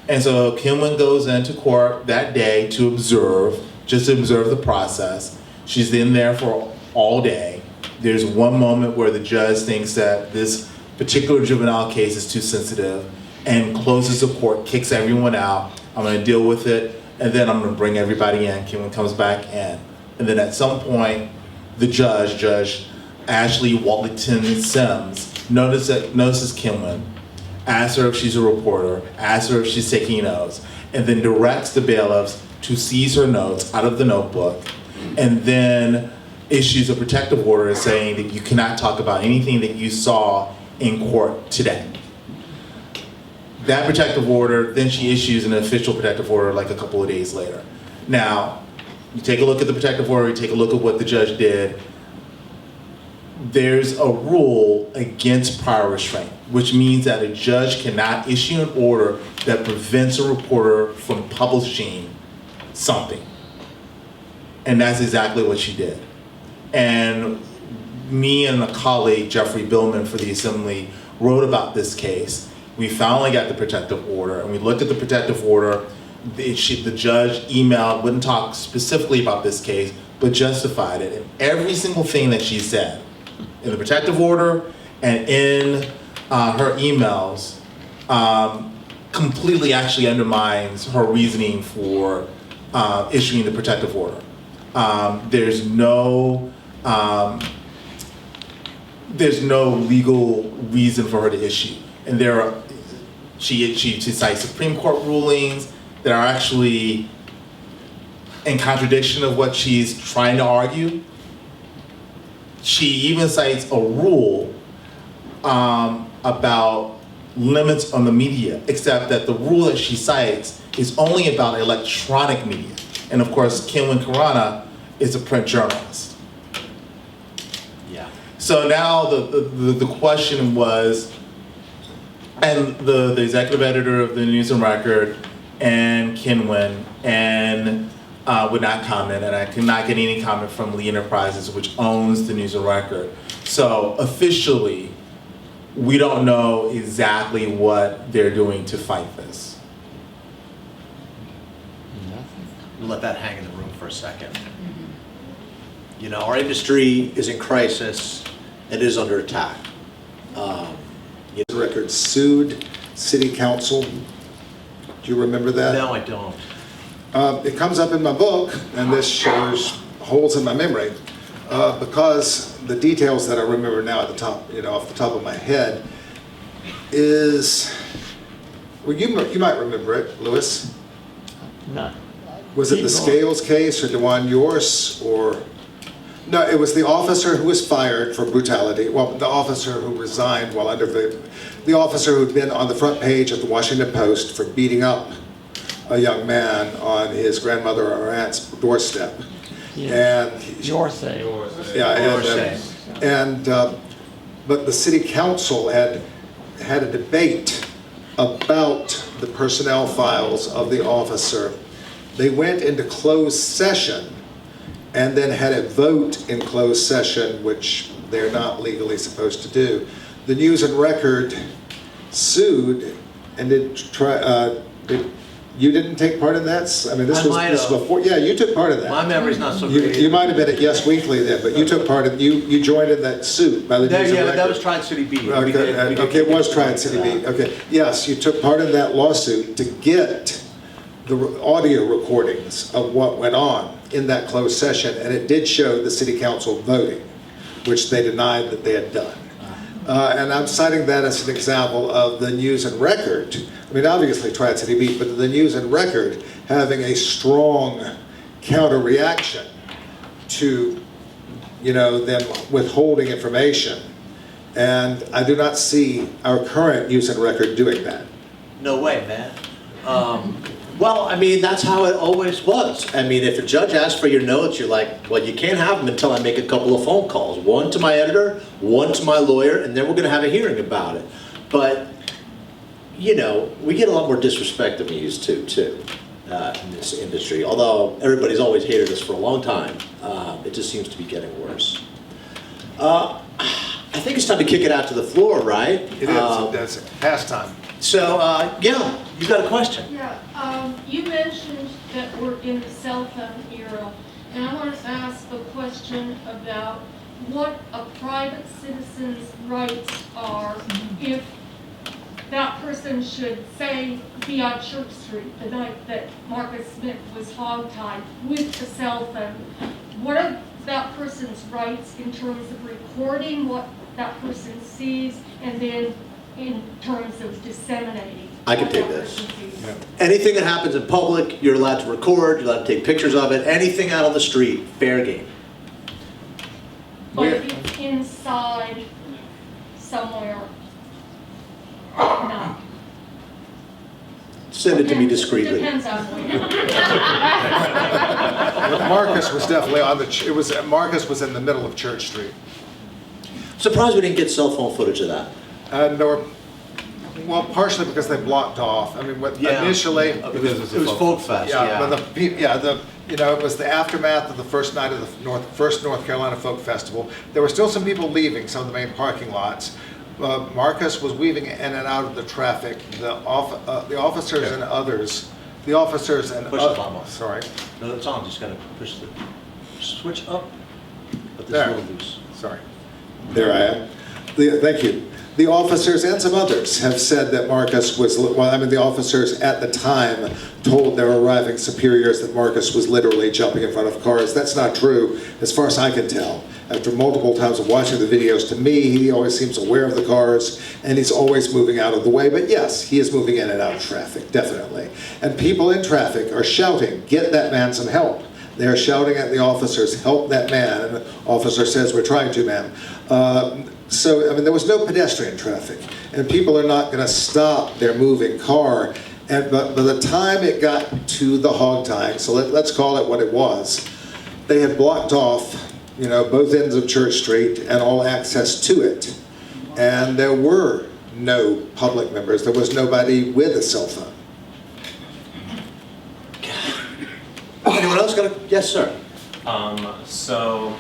And so Kenwin goes into court that day to observe the process. She's in there for all day. There's one moment where the judge thinks that this particular juvenile case is too sensitive and closes the court, kicks everyone out. I'm gonna deal with it, and then I'm gonna bring everybody in. Kenwin comes back in. And then at some point, the Judge Ashley Walton Sims, notices Kenwin, asks her if she's a reporter, asks her if she's taking notes, and then directs the bailiffs to seize her notes out of the notebook, and then issues a protective order saying that you cannot talk about anything that you saw in court today. That protective order, then she issues an official protective order like a couple of days later. Now, you take a look at the protective order, you take a look at what the judge did. There's a rule against prior restraint, which means that a judge cannot issue an order that prevents a reporter from publishing something. And that's exactly what she did. And me and a colleague, Jeffrey Billman for the Assembly, wrote about this case. We finally got the protective order, and we looked at the protective order. The judge emailed, wouldn't talk specifically about this case, but justified it. And every single thing that she said in the protective order and in her emails completely actually undermines her reasoning for issuing the protective order. There's no legal reason for her to issue. And she cites Supreme Court rulings that are actually in contradiction of what she's trying to argue. She even cites a rule about limits on the media, except that the rule that she cites is only about electronic media. And of course, Kenwin Karana is a print journalist. Yeah. So now the question was, and the executive editor of the News and Record and Kenwin and would not comment, and I could not get any comment from Lee Enterprises, which owns the News and Record. So officially, we don't know exactly what they're doing to fight this. We'll let that hang in the room for a second. You know, our industry is in crisis. It is under attack. Record sued city council. Do you remember that? No, I don't. It comes up in my book, and this shows holes in my memory, because the details that I remember now at the top, off the top of my head, is, well, you might remember it, Louis. No. Was it the Scales case or Dewan Yours, or? No, it was the officer who was fired for brutality. Well, the officer who resigned while under the officer who'd been on the front page of the Washington Post for beating up a young man on his grandmother or aunt's doorstep. Yeah. And Your say. yeah, but the city council had a debate about the personnel files of the officer. They went into closed session and then had a vote in closed session, which they're not legally supposed to do. The News and Record sued and you didn't take part in that? I mean, this was before. Yeah, you took part in that. My memory's not so You great. might have been at Yes Weekly then, but you took part in. You joined in that suit by the News and Yeah, Record. that was Tri-City B. Okay, it was Tri-City B. Okay, yes, you took part in that lawsuit to get the audio recordings of what went on in that closed session, and it did show the city council voting, which they denied that they had done. And I'm citing that as an example of the News and Record. I mean, obviously Tri-City Beat, but the News and Record having a strong counter-reaction to, them withholding information. And I do not see our current News and Record doing that. No way, man. Well, I mean, that's how it always was. I mean, if a judge asks for your notes, you're like, well, you can't have them until I make a couple of phone calls. One to my editor, one to my lawyer, and then we're going to have a hearing about it. But, we get a lot more disrespect than we used to, too, in this industry. Although everybody's always hated us for a long time, it just seems to be getting worse. I think it's time to kick it out to the floor, right? It is. That's pastime. So, yeah, you got a question? Yeah, you mentioned that we're in the cell phone era, and I want to ask a question about what a private citizen's rights are if that person should, say, be on Church Street the night that Marcus Smith was hogtied with a cell phone. What are that person's rights in terms of recording what that person sees, and then in terms of disseminating? I can take this. Anything that happens in public, you're allowed to record, you're allowed to take pictures of it. Anything out on the street, fair game. But if it's inside somewhere, no. Send it to me discreetly. Depends on where. Marcus was definitely on the. Marcus was in the middle of Church Street. Surprised we didn't get cell phone footage of that. Well, partially because they blocked off. I mean, initially it was Folk Fest. Yeah, but it was the aftermath of the first night of the first North Carolina Folk Festival. There were still some people leaving some of the main parking lots. Marcus was weaving in and out of the traffic. The officers and others. The officers and Push the button off. Sorry. No, that's on. Just gotta push the switch up. But this There. is a little loose. Sorry. There I am. Thank you. The officers and some others have said that Marcus was, the officers at the time told their arriving superiors that Marcus was literally jumping in front of cars. That's not true, as far as I can tell. After multiple times of watching the videos, to me, he always seems aware of the cars, and he's always moving out of the way. But yes, he is moving in and out of traffic, definitely. And people in traffic are shouting, "Get that man some help." They're shouting at the officers, "Help that man." And the officer says, "We're trying to, ma'am." There was no pedestrian traffic, and people are not going to stop their moving car. And but by the time it got to the hog tying, so let's call it what it was, they had blocked off, both ends of Church Street and all access to it. And there were no public members. There was nobody with a cell phone. Anyone else got a, yes, sir? So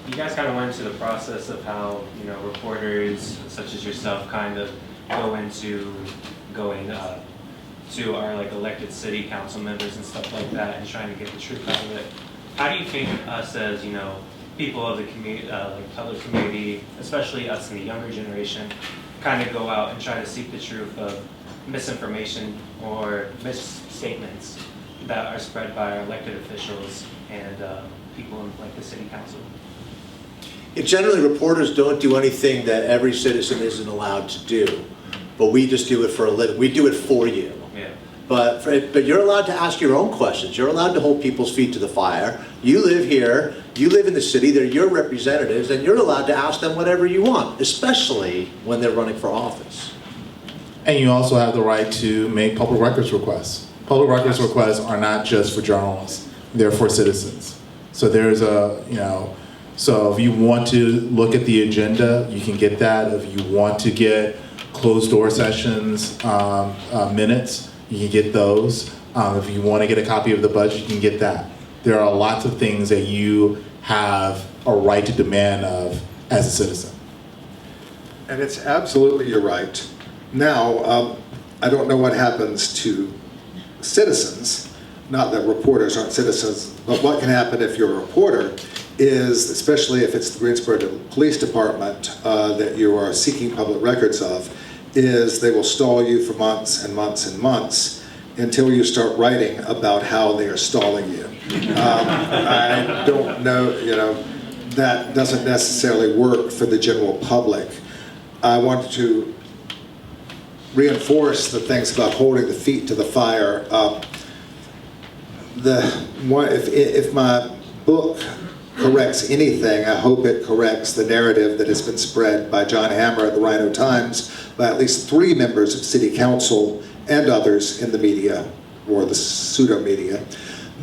you guys kind of went into the process of how, reporters such as yourself kind of go into going to our like elected city council members and stuff like that and trying to get the truth out of it. How do you think us as, you know, people of the community, like public community, especially us in the younger generation, kind of go out and try to seek the truth of misinformation or misstatements that are spread by our elected officials and people in like the city council? Generally, reporters don't do anything that every citizen isn't allowed to do, but we just do it for a living. We do it for you. Yeah. But you're allowed to ask your own questions. You're allowed to hold people's feet to the fire. You live here, you live in the city, they're your representatives, and you're allowed to ask them whatever you want, especially when they're running for office. And you also have the right to make public records requests. Public records requests are not just for journalists, they're for citizens. So there's a, you know, so if you want to look at the agenda, you can get that. If you want to get closed door sessions minutes, you can get those. If you want to get a copy of the budget, you can get that. There are lots of things that you have a right to demand of as a citizen. And it's absolutely, you're right. Now, I don't know what happens to citizens, not that reporters aren't citizens, but what can happen if you're a reporter is, especially if it's the Greensboro Police Department that you are seeking public records of, is they will stall you for months and months and months until you start writing about how they are stalling you. I don't know, you know, that doesn't necessarily work for the general public. I want to reinforce the things about holding the feet to the fire. If my book corrects anything, I hope it corrects the narrative that has been spread by John Hammer at the Rhino Times, by at least 3 members of City Council and others in the media, or the pseudo-media,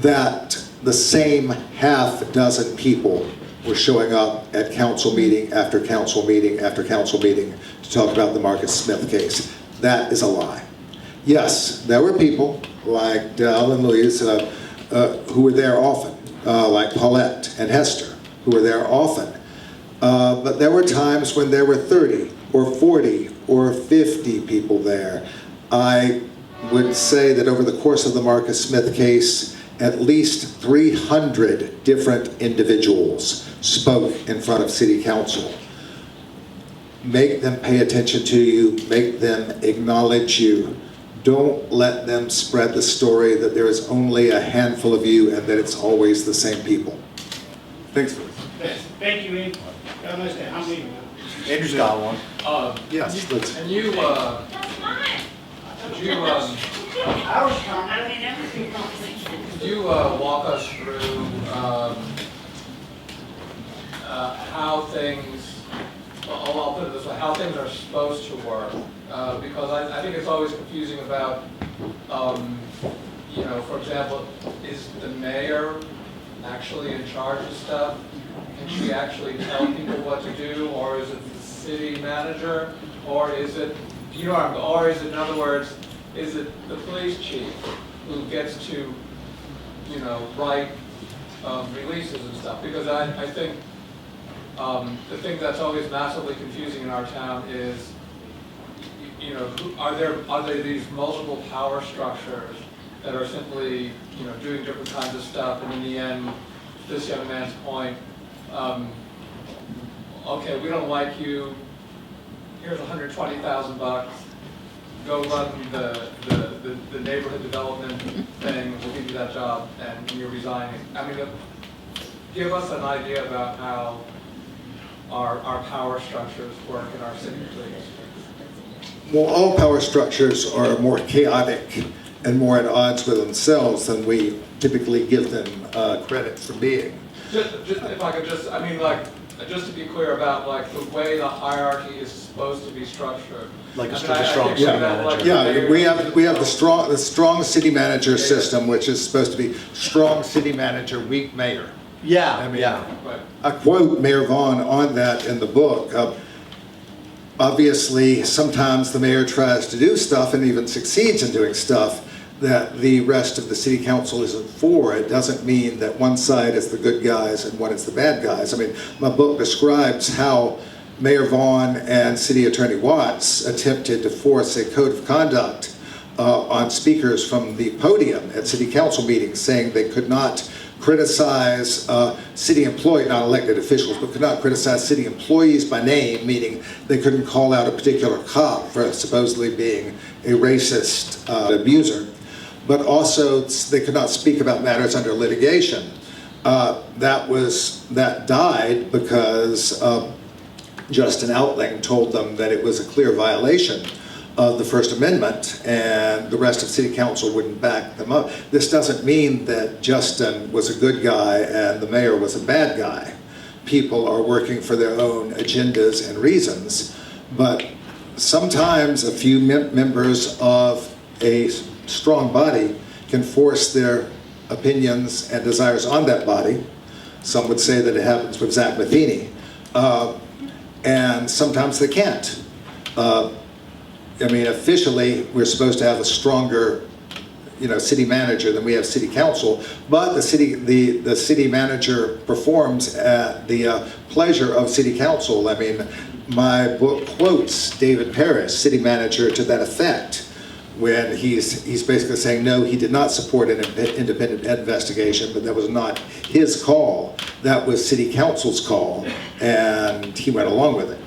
that the same half dozen people were showing up at council meeting after council meeting after council meeting to talk about the Marcus Smith case. That is a lie. Yes, there were people like Del and Louise who were there often, like Paulette and Hester, who were there often. But there were times when there were 30 or 40 or 50 people there. I would say that over the course of the Marcus Smith case, at least 300 different individuals spoke in front of City Council. Make them pay attention to you, make them acknowledge you. Don't let them spread the story that there is only a handful of you and that it's always the same people. Thanks, Louis. Thank you, Ian. Have a nice day. I'm leaving. Andrew's got one. Yes, let's. And you, could you walk us through how things, well, I'll put it this way, how things are supposed to work? Because I think it's always confusing about, you know, for example, is the mayor actually in charge of stuff? Can she actually tell people what to do, or is it the city manager, or is it, you know, or is it, in other words, is it the police chief who gets to, you know, write releases and stuff? Because I think the thing that's always massively confusing in our town is, you know, are there these multiple power structures that are simply, you know, doing different kinds of stuff, and in the end, this young man's point, okay, we don't like you, here's $120,000, go run the neighborhood development thing, we'll give you that job, and you're resigning. I mean, give us an idea about how our power structures work in our city, please. Well, all power structures are more chaotic and more at odds with themselves than we typically give them credit for being. Just if I could just, I mean, like, just to be clear about like the way the hierarchy is supposed to be structured. Like I a mean, strong think city that, manager. like, Yeah, we have the strong city manager system, which is supposed to be strong city manager, weak mayor. Yeah, I mean, yeah. Right. I quote Mayor Vaughn on that in the book. Obviously, sometimes the mayor tries to do stuff and even succeeds in doing stuff that the rest of the city council isn't for. It doesn't mean that one side is the good guys and one is the bad guys. I mean, my book describes how Mayor Vaughn and City Attorney Watts attempted to force a code of conduct on speakers from the podium at city council meetings, saying they could not criticize city employees, not elected officials, but could not criticize city employees by name, meaning they couldn't call out a particular cop for supposedly being a racist abuser, but also they could not speak about matters under litigation. That died because Justin Outling told them that it was a clear violation of the First Amendment, and the rest of City Council wouldn't back them up. This doesn't mean that Justin was a good guy and the mayor was a bad guy. People are working for their own agendas and reasons, but sometimes a few members of a strong body can force their opinions and desires on that body. Some would say that it happens with Zach Matheny, and sometimes they can't. I mean, officially, we're supposed to have a stronger, city manager than we have city council, but the city manager performs at the pleasure of city council. I mean, my book quotes David Parris, city manager, to that effect, when he's basically saying, no, he did not support an independent investigation, but that was not his call. That was city council's call, and he went along with it.